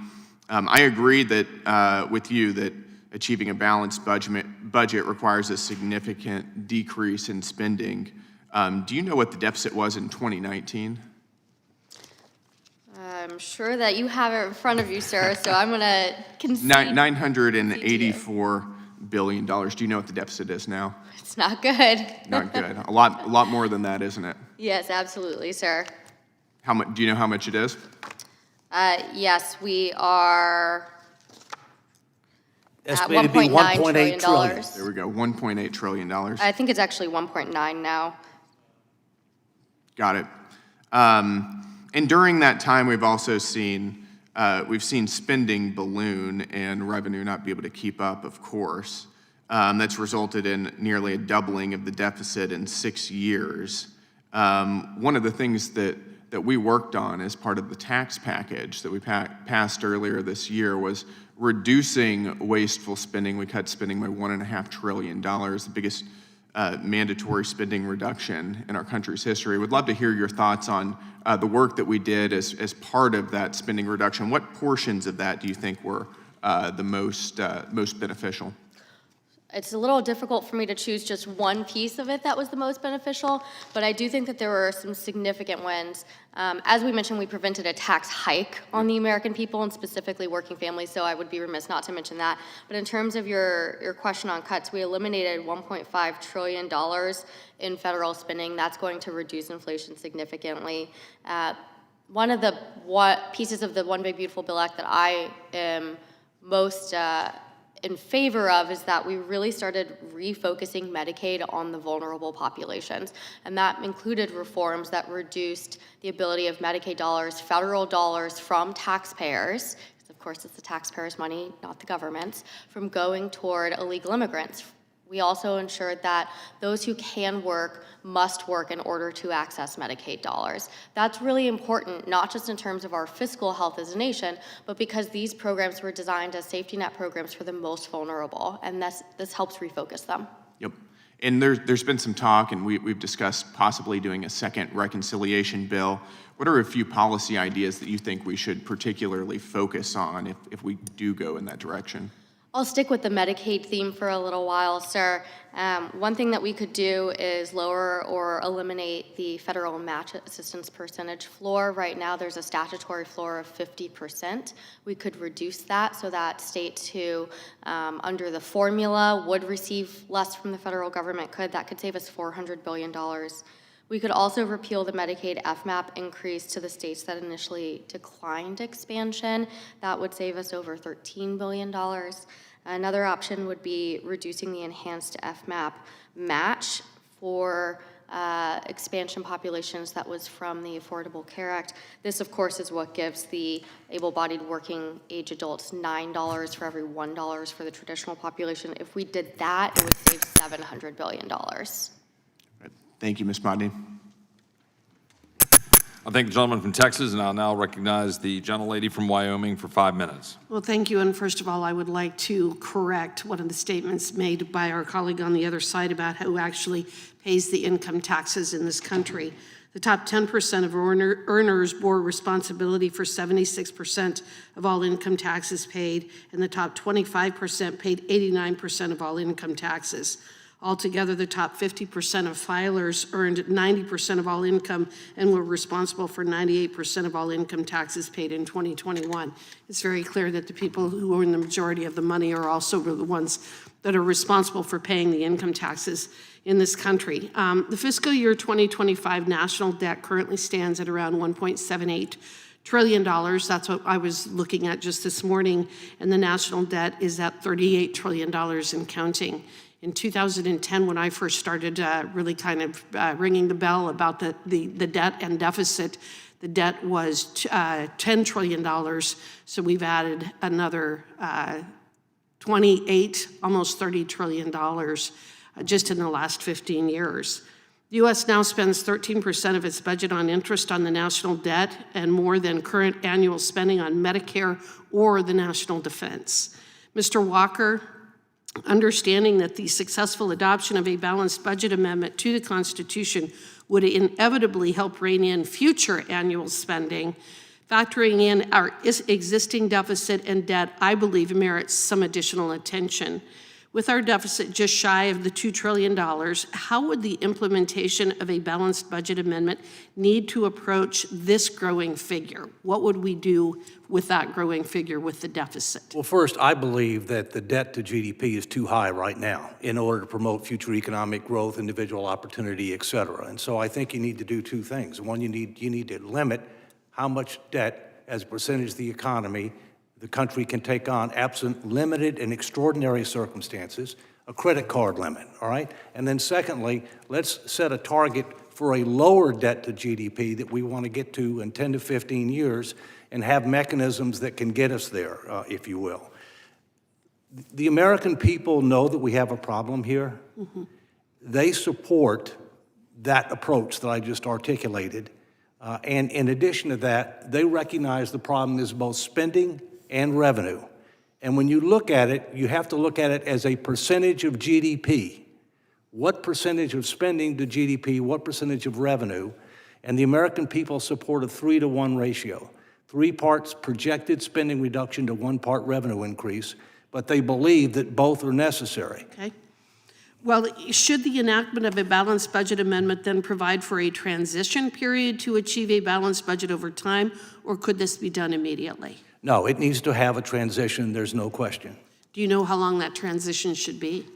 I agree that with you that achieving a balanced budget requires a significant decrease in spending. Do you know what the deficit was in 2019? I'm sure that you have it in front of you, sir, so I'm going to concede. $984 billion. Do you know what the deficit is now? It's not good. Not good. A lot more than that, isn't it? Yes, absolutely, sir. How much? Do you know how much it is? Yes, we are at Estimated to be $1.9 trillion. There we go, $1.8 trillion. I think it's actually 1.9 now. Got it. And during that time, we've also seen spending balloon and revenue not be able to keep up, of course. That's resulted in nearly a doubling of the deficit in 6 years. One of the things that we worked on as part of the tax package that we passed earlier this year was reducing wasteful spending. We cut spending by $1.5 trillion, the biggest mandatory spending reduction in our country's history. Would love to hear your thoughts on the work that we did as part of that spending reduction. What portions of that do you think were the most beneficial? It's a little difficult for me to choose just one piece of it that was the most beneficial, but I do think that there were some significant wins. As we mentioned, we prevented a tax hike on the American people and specifically working families, so I would be remiss not to mention that. But in terms of your question on cuts, we eliminated $1.5 trillion in federal spending. That's going to reduce inflation significantly. One of the pieces of the One Big Beautiful Bill Act that I am most in favor of is that we really started refocusing Medicaid on the vulnerable populations. And that included reforms that reduced the ability of Medicaid dollars, federal dollars from taxpayers, because of course it's the taxpayers' money, not the government's, from going toward illegal immigrants. We also ensured that those who can work must work in order to access Medicaid dollars. That's really important, not just in terms of our fiscal health as a nation, but because these programs were designed as safety net programs for the most vulnerable, and this helps refocus them. Yep. And there's been some talk, and we've discussed possibly doing a second reconciliation bill. What are a few policy ideas that you think we should particularly focus on if we do go in that direction? I'll stick with the Medicaid theme for a little while, sir. One thing that we could do is lower or eliminate the federal match assistance percentage floor. Right now, there's a statutory floor of 50%. We could reduce that so that states who, under the formula, would receive less from the federal government that could save us $400 billion. We could also repeal the Medicaid FMAP increase to the states that initially declined expansion. That would save us over $13 billion. Another option would be reducing the enhanced FMAP match for expansion populations that was from the Affordable Care Act. This, of course, is what gives the able-bodied working age adults $9 for every $1 for the traditional population. If we did that, it would save $700 billion. Thank you, Ms. Modney. I thank the gentleman from Texas, and I'll now recognize the gentlelady from Wyoming for 5 minutes. Well, thank you. And first of all, I would like to correct one of the statements made by our colleague on the other side about who actually pays the income taxes in this country. The top 10% of earners bore responsibility for 76% of all income taxes paid, and the top 25% paid 89% of all income taxes. Altogether, the top 50% of filers earned 90% of all income and were responsible for 98% of all income taxes paid in 2021. It's very clear that the people who earn the majority of the money are also the ones that are responsible for paying the income taxes in this country. The fiscal year 2025 national debt currently stands at around $1.78 trillion. That's what I was looking at just this morning, and the national debt is at $38 trillion and counting. In 2010, when I first started really kind of ringing the bell about the debt and deficit, The debt was $10 trillion, so we've added another 28, almost $30 trillion just in the last 15 years. The U.S. now spends 13% of its budget on interest on the national debt and more than current annual spending on Medicare or the national defense. Mr. Walker, understanding that the successful adoption of a balanced budget amendment to the Constitution would inevitably help rein in future annual spending, factoring in our existing deficit and debt, I believe merits some additional attention. With our deficit just shy of the $2 trillion, how would the implementation of a balanced budget amendment need to approach this growing figure? What would we do with that growing figure with the deficit? Well, first, I believe that the debt to GDP is too high right now in order to promote future economic growth, individual opportunity, et cetera. And so I think you need to do two things. One, you need to limit how much debt as a percentage of the economy the country can take on absent limited and extraordinary circumstances, a credit card limit, all right? And then secondly, let's set a target for a lower debt to GDP that we want to get to in 10 to 15 years and have mechanisms that can get us there, if you will. The American people know that we have a problem here. Mm-hmm. They support that approach that I just articulated. And in addition to that, they recognize the problem is both spending and revenue. And when you look at it, you have to look at it as a percentage of GDP. What percentage of spending to GDP, what percentage of revenue? And the American people support a 3-to-1 ratio. 3 parts projected spending reduction to 1 part revenue increase, but they believe that both are necessary. Okay. Well, should the enactment of a balanced budget amendment then provide for a transition period to achieve a balanced budget over time, or could this be done immediately? No, it needs to have a transition, there's no question. Do you know how long that transition should be?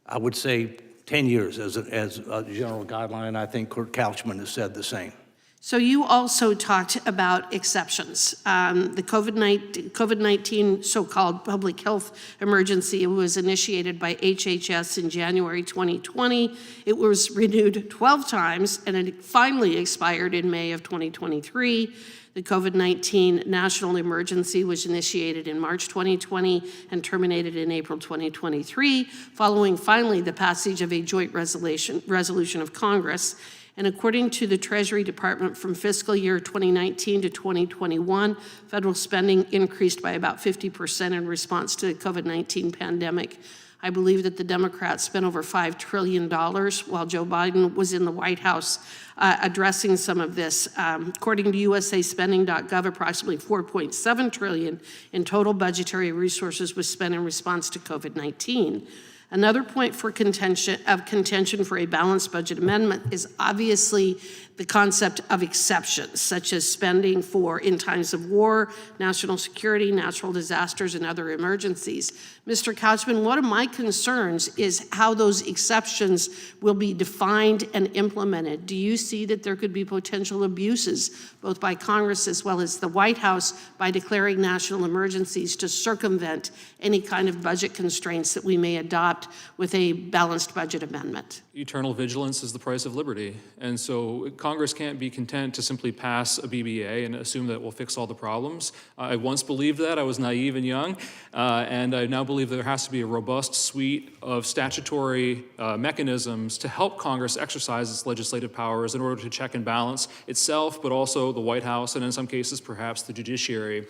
I would say 10 years as a general guideline. I think Kurt Couchman has said the same. So you also talked about exceptions. The COVID-19 so-called public health emergency was initiated by HHS in January 2020. It was renewed 12 times, and it finally expired in May of 2023. The COVID-19 national emergency was initiated in March 2020 and terminated in April 2023, following finally the passage of a joint resolution of Congress. And according to the Treasury Department, from fiscal year 2019 to 2021, federal spending increased by about 50% in response to the COVID-19 pandemic. I believe that the Democrats spent over $5 trillion while Joe Biden was in the White House addressing some of this. According to USAspending.gov, approximately $4.7 trillion in total budgetary resources was spent in response to COVID-19. Another point for contention for a balanced budget amendment is obviously the concept of exceptions, such as spending for in times of war, national security, natural disasters, and other emergencies. Mr. Couchman, one of my concerns is how those exceptions will be defined and implemented. Do you see that there could be potential abuses, both by Congress as well as the White House, by declaring national emergencies to circumvent any kind of budget constraints that we may adopt with a balanced budget amendment? Eternal vigilance is the price of liberty. And so Congress can't be content to simply pass a BBA and assume that it will fix all the problems. I once believed that. I was naive and young. And I now believe there has to be a robust suite of statutory mechanisms to help Congress exercise its legislative powers in order to check and balance itself, but also the White House, and in some cases, perhaps the judiciary.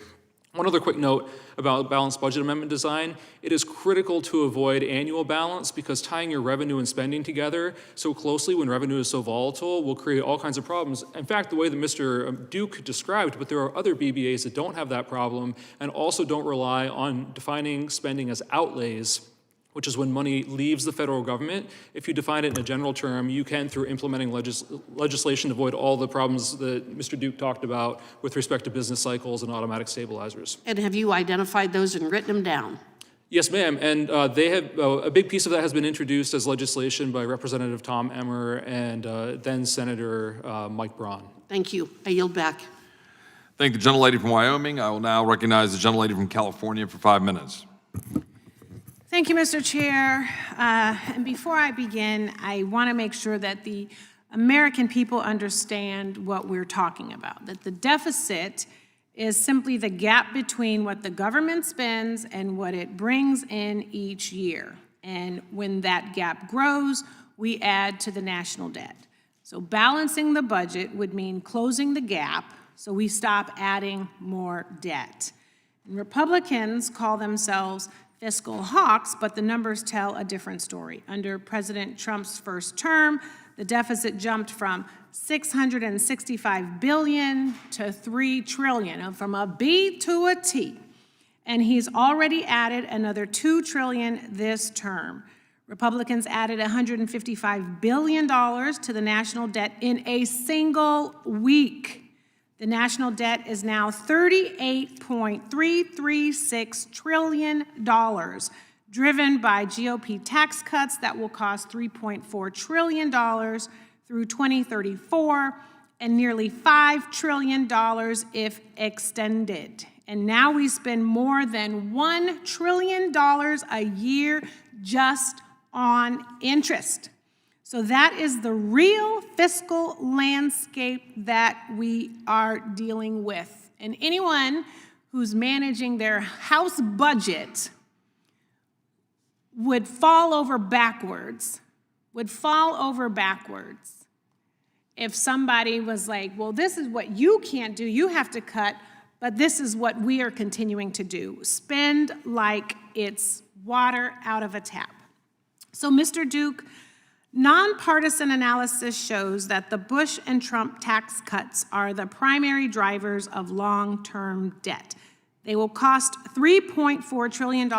One other quick note about balanced budget amendment design. It is critical to avoid annual balance because tying your revenue and spending together so closely when revenue is so volatile will create all kinds of problems. In fact, the way that Mr. Duke described, but there are other BBAs that don't have that problem and also don't rely on defining spending as outlays, which is when money leaves the federal government. If you define it in a general term, you can, through implementing legislation, avoid all the problems that Mr. Duke talked about with respect to business cycles and automatic stabilizers. And have you identified those and written them down? Yes, ma'am, and they have, a big piece of that has been introduced as legislation by Representative Tom Emmer and then Senator Mike Braun. Thank you. I yield back. Thank the gentlelady from Wyoming. I will now recognize the gentlelady from California for 5 minutes. Thank you, Mr. Chair. And before I begin, I want to make sure that the American people understand what we're talking about, that the deficit is simply the gap between what the government spends and what it brings in each year. And when that gap grows, we add to the national debt. So balancing the budget would mean closing the gap so we stop adding more debt. And Republicans call themselves fiscal hawks, but the numbers tell a different story. Under President Trump's first term, the deficit jumped from $665 billion to $3 trillion, from a B to a T. And he's already added another $2 trillion this term. Republicans added $155 billion to the national debt in a single week. The national debt is now $38.336 trillion, driven by GOP tax cuts that will cost $3.4 trillion through 2034 and nearly $5 trillion if extended. And now we spend more than $1 trillion a year just on interest. So that is the real fiscal landscape that we are dealing with. And anyone who's managing their house budget would fall over backwards if somebody was like, well, this is what you can't do, you have to cut, but this is what we are continuing to do. Spend like it's water out of a tap. So, Mr. Duke, nonpartisan analysis shows that the Bush and Trump tax cuts are the primary drivers of long-term debt. They will cost $3.4 trillion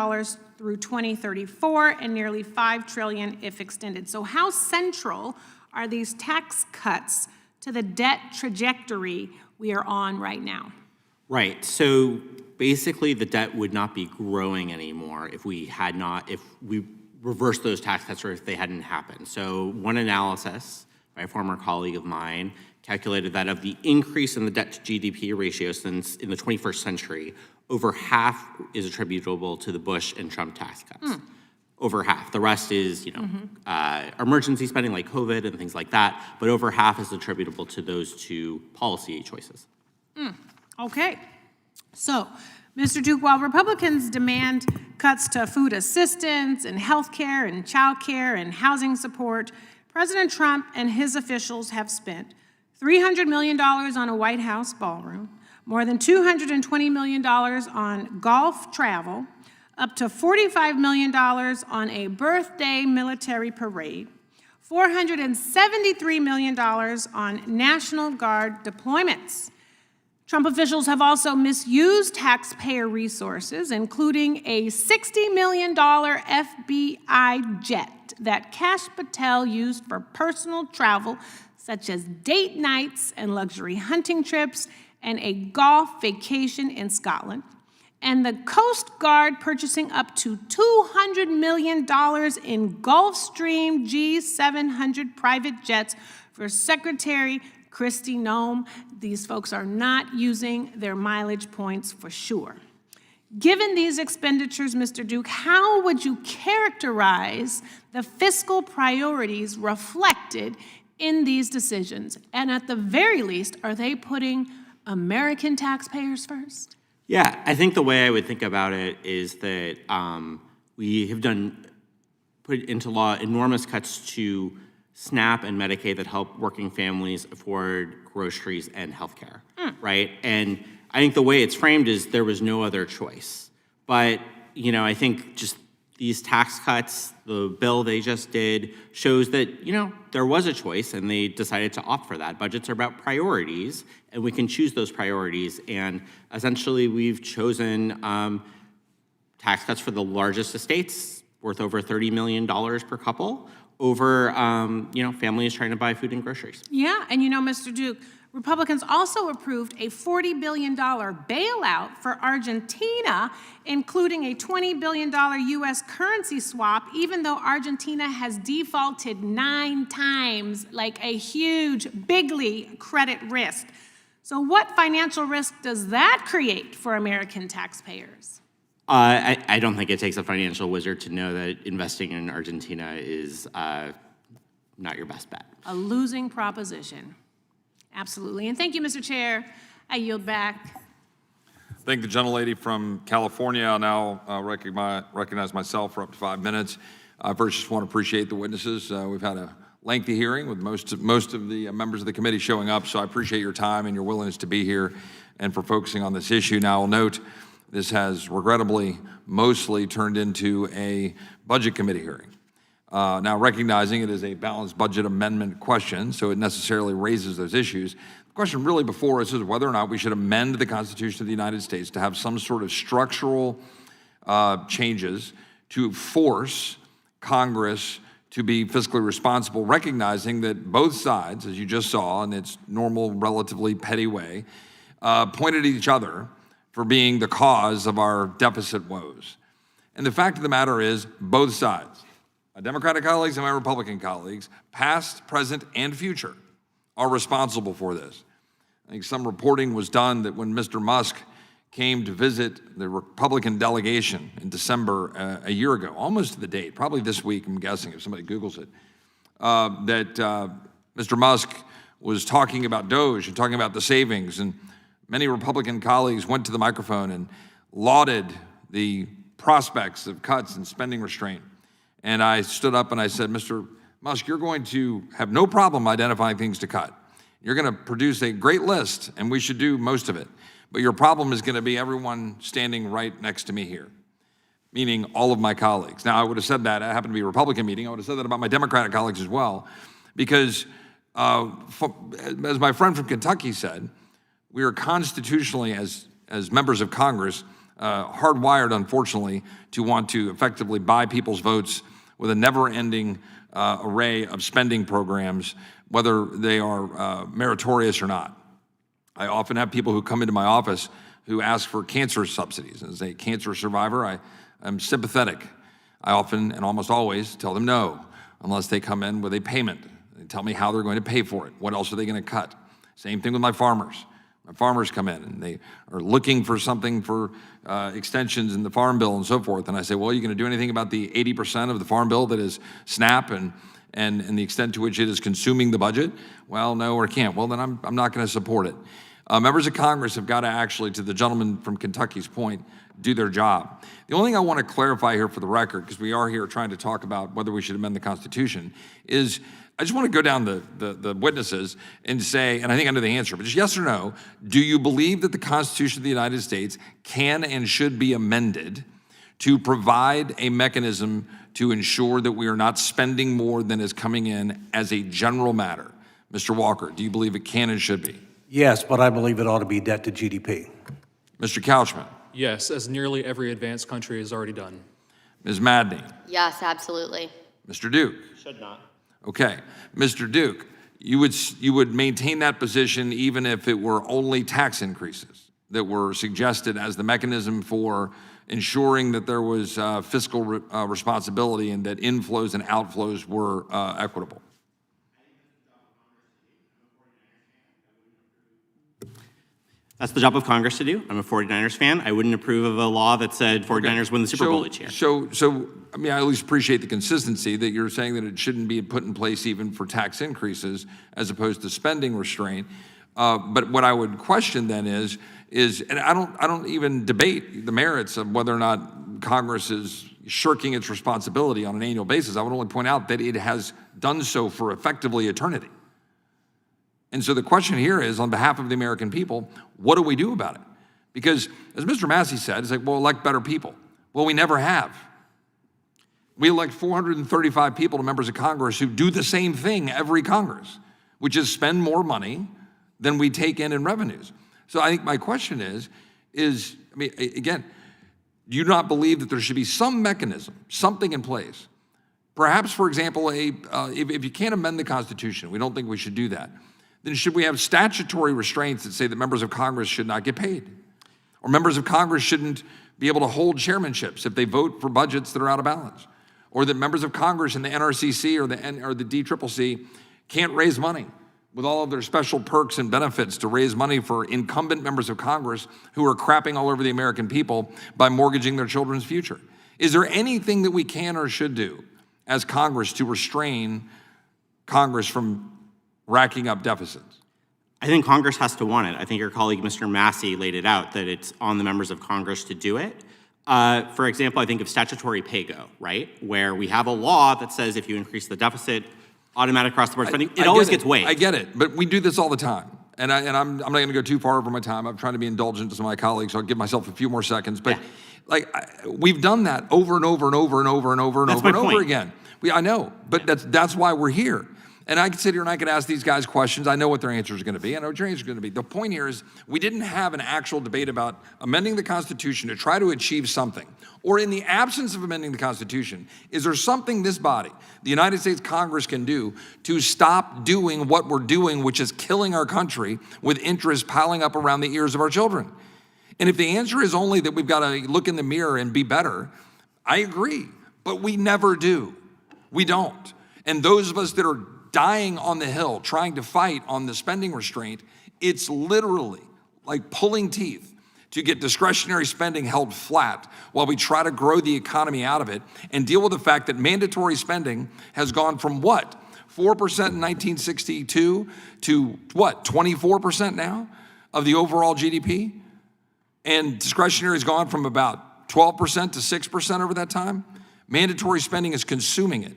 through 2034 and nearly $5 trillion if extended. So how central are these tax cuts to the debt trajectory we are on right now? Right. So basically, the debt would not be growing anymore if we reversed those tax cuts or if they hadn't happened. So one analysis by a former colleague of mine calculated that of the increase in the debt to GDP ratio since in the 21st century, over half is attributable to the Bush and Trump tax cuts. Over half. The rest is, emergency spending like COVID and things like that, but over half is attributable to those two policy choices. Okay. So, Mr. Duke, while Republicans demand cuts to food assistance and health care and child care and housing support, President Trump and his officials have spent $300 million on a White House ballroom, more than $220 million on golf travel, up to $45 million on a birthday military parade, $473 million on National Guard deployments. Trump officials have also misused taxpayer resources, including a $60 million FBI jet that Kash Patel used for personal travel, such as date nights and luxury hunting trips, and a golf vacation in Scotland, and the Coast Guard purchasing up to $200 million in Gulfstream G700 private jets for Secretary Kristi Noem. These folks are not using their mileage points for sure. Given these expenditures, Mr. Duke, how would you characterize the fiscal priorities reflected in these decisions? And at the very least, are they putting American taxpayers first? Yeah, I think the way I would think about it is that we have put into law enormous cuts to SNAP and Medicaid that help working families afford groceries and healthcare, right? And I think the way it's framed is there was no other choice. But, I think just these tax cuts, the bill they just did, shows that, there was a choice and they decided to opt for that. Budgets are about priorities, and we can choose those priorities. And essentially, we've chosen tax cuts for the largest estates, worth over $30 million per couple, over, families trying to buy food and groceries. Yeah, and Mr. Duke, Republicans also approved a $40 billion bailout for Argentina, including a $20 billion U.S. currency swap, even though Argentina has defaulted 9 times, like a huge, bigly credit risk. So what financial risk does that create for American taxpayers? I don't think it takes a financial wizard to know that investing in Argentina is not your best bet. A losing proposition. Absolutely. And thank you, Mr. Chair. I yield back. Thank the gentlelady from California. I'll now recognize myself for up to 5 minutes. I first just want to appreciate the witnesses. We've had a lengthy hearing with most of the members of the committee showing up, so I appreciate your time and your willingness to be here and for focusing on this issue. Now, I'll note this has regrettably mostly turned into a budget committee hearing. Now, recognizing it is a balanced budget amendment question, so it necessarily raises those issues. The question really before us is whether or not we should amend the Constitution of the United States to have some sort of structural changes to force Congress to be fiscally responsible, recognizing that both sides, as you just saw in its normal, relatively petty way, pointed at each other for being the cause of our deficit woes. And the fact of the matter is, both sides, my Democratic colleagues and my Republican colleagues, past, present, and future, are responsible for this. I think some reporting was done that when Mr. Musk came to visit the Republican delegation in December a year ago, almost to the date, probably this week, I'm guessing, if somebody Googles it, that Mr. Musk was talking about DOGE and talking about the savings, and many Republican colleagues went to the microphone and lauded the prospects of cuts and spending restraint. And I stood up and I said, Mr. Musk, you're going to have no problem identifying things to cut. You're going to produce a great list, and we should do most of it. But your problem is going to be everyone standing right next to me here, meaning all of my colleagues. Now, I would have said that. It happened to be a Republican meeting. I would have said that about my Democratic colleagues as well, because as my friend from Kentucky said, we are constitutionally, as members of Congress, hardwired, unfortunately, to want to effectively buy people's votes with a never-ending array of spending programs, whether they are meritorious or not. I often have people who come into my office who ask for cancer subsidies. As a cancer survivor, I'm sympathetic. I often and almost always tell them no, unless they come in with a payment. They tell me how they're going to pay for it. What else are they going to cut? Same thing with my farmers. My farmers come in and they are looking for something for extensions in the Farm Bill and so forth. And I say, well, are you going to do anything about the 80% of the Farm Bill that is SNAP and the extent to which it is consuming the budget? Well, no, or can't. Well, then I'm not going to support it. Members of Congress have got to actually, to the gentleman from Kentucky's point, do their job. The only thing I want to clarify here for the record, because we are here trying to talk about whether we should amend the Constitution, is I just want to go down the witnesses and say, and I think I know the answer, but just yes or no, do you believe that the Constitution of the United States can and should be amended to provide a mechanism to ensure that we are not spending more than is coming in as a general matter? Mr. Walker, do you believe it can and should be? Yes, but I believe it ought to be debt to GDP. Mr. Couchman? Yes, as nearly every advanced country has already done. Ms. Madney? Yes, absolutely. Mr. Duke? Should not. Okay. Mr. Duke, you would maintain that position even if it were only tax increases that were suggested as the mechanism for ensuring that there was fiscal responsibility and that inflows and outflows were equitable? That's the job of Congress to do. I'm a 49ers fan. I wouldn't approve of a law that said 49ers win the Super Bowl each year. So, I mean, I at least appreciate the consistency that you're saying that it shouldn't be put in place even for tax increases as opposed to spending restraint. But what I would question then is, and I don't even debate the merits of whether or not Congress is shirking its responsibility on an annual basis. I would only point out that it has done so for effectively eternity. And so the question here is, on behalf of the American people, what do we do about it? Because, as Mr. Massey said, it's like, well, elect better people. Well, we never have. We elect 435 people to members of Congress who do the same thing every Congress, which is spend more money than we take in revenues. So I think my question is, I mean, again, do you not believe that there should be some mechanism, something in place? Perhaps, for example, if you can't amend the Constitution, we don't think we should do that, then should we have statutory restraints that say that members of Congress should not get paid? Or members of Congress shouldn't be able to hold chairmanships if they vote for budgets that are out of balance? Or that members of Congress in the NRCC or the DCCC can't raise money with all of their special perks and benefits to raise money for incumbent members of Congress who are crapping all over the American people by mortgaging their children's future? Is there anything that we can or should do as Congress to restrain Congress from racking up deficits? I think Congress has to want it. I think your colleague, Mr. Massey, laid it out, that it's on the members of Congress to do it. For example, I think of statutory pay-go, right? Where we have a law that says if you increase the deficit, automatic across-the-board spending, it always gets waived. I get it, but we do this all the time. And I'm not going to go too far over my time. I'm trying to be indulgent to my colleagues, so I'll give myself a few more seconds. But we've done that over and over and over and over and over and over and over again. I know, but that's why we're here. And I can sit here and I can ask these guys questions. I know what their answers are going to be. I know what your answers are going to be. The point here is we didn't have an actual debate about amending the Constitution to try to achieve something. Or in the absence of amending the Constitution, is there something this body, the United States Congress, can do to stop doing what we're doing, which is killing our country with interest piling up around the ears of our children? And if the answer is only that we've got to look in the mirror and be better, I agree. But we never do. We don't. And those of us that are dying on the Hill, trying to fight on the spending restraint, it's literally like pulling teeth to get discretionary spending held flat while we try to grow the economy out of it and deal with the fact that mandatory spending has gone from what? 4% in 1962 to what? 24% now of the overall GDP? And discretionary has gone from about 12% to 6% over that time? Mandatory spending is consuming it.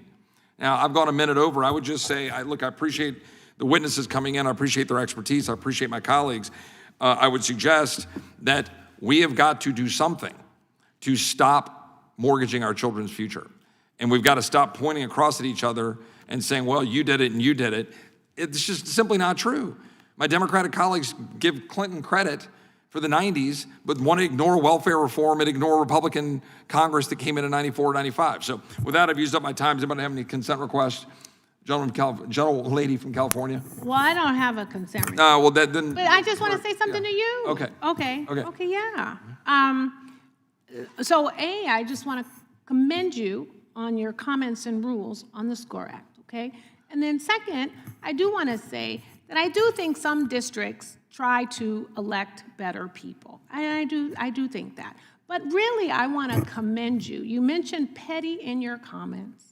Now, I've gone a minute over. I would just say, look, I appreciate the witnesses coming in. I appreciate their expertise. I appreciate my colleagues. I would suggest that we have got to do something to stop mortgaging our children's future. And we've got to stop pointing across at each other and saying, well, you did it and you did it. It's just simply not true. My Democratic colleagues give Clinton credit for the 90s, but want to ignore welfare reform and ignore Republican Congress that came in 94, 95. So with that, I've used up my time. Does anybody have any consent requests? Gentle lady from California. Well, I don't have a consent request. Well, then. But I just want to say something to you. Okay. Okay, yeah. So I just want to commend you on your comments and rules on the SCORE Act, okay? And then second, I do want to say that I do think some districts try to elect better people. I do think that. But really, I want to commend you. You mentioned petty in your comments.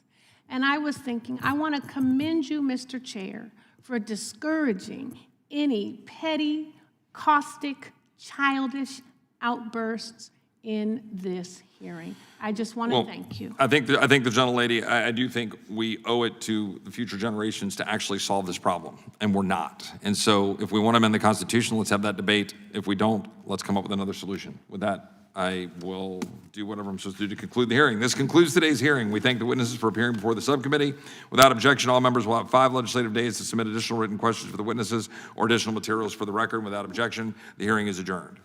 And I was thinking, I want to commend you, Mr. Chair, for discouraging any petty, caustic, childish outbursts in this hearing. I just want to thank you. I think the gentlelady, I do think we owe it to the future generations to actually solve this problem, and we're not. And so if we want to amend the Constitution, let's have that debate. If we don't, let's come up with another solution. With that, I will do whatever I'm supposed to do to conclude the hearing. This concludes today's hearing. We thank the witnesses for appearing before the subcommittee. Without objection, all members will have 5 legislative days to submit additional written questions for the witnesses or additional materials for the record. Without objection, the hearing is adjourned.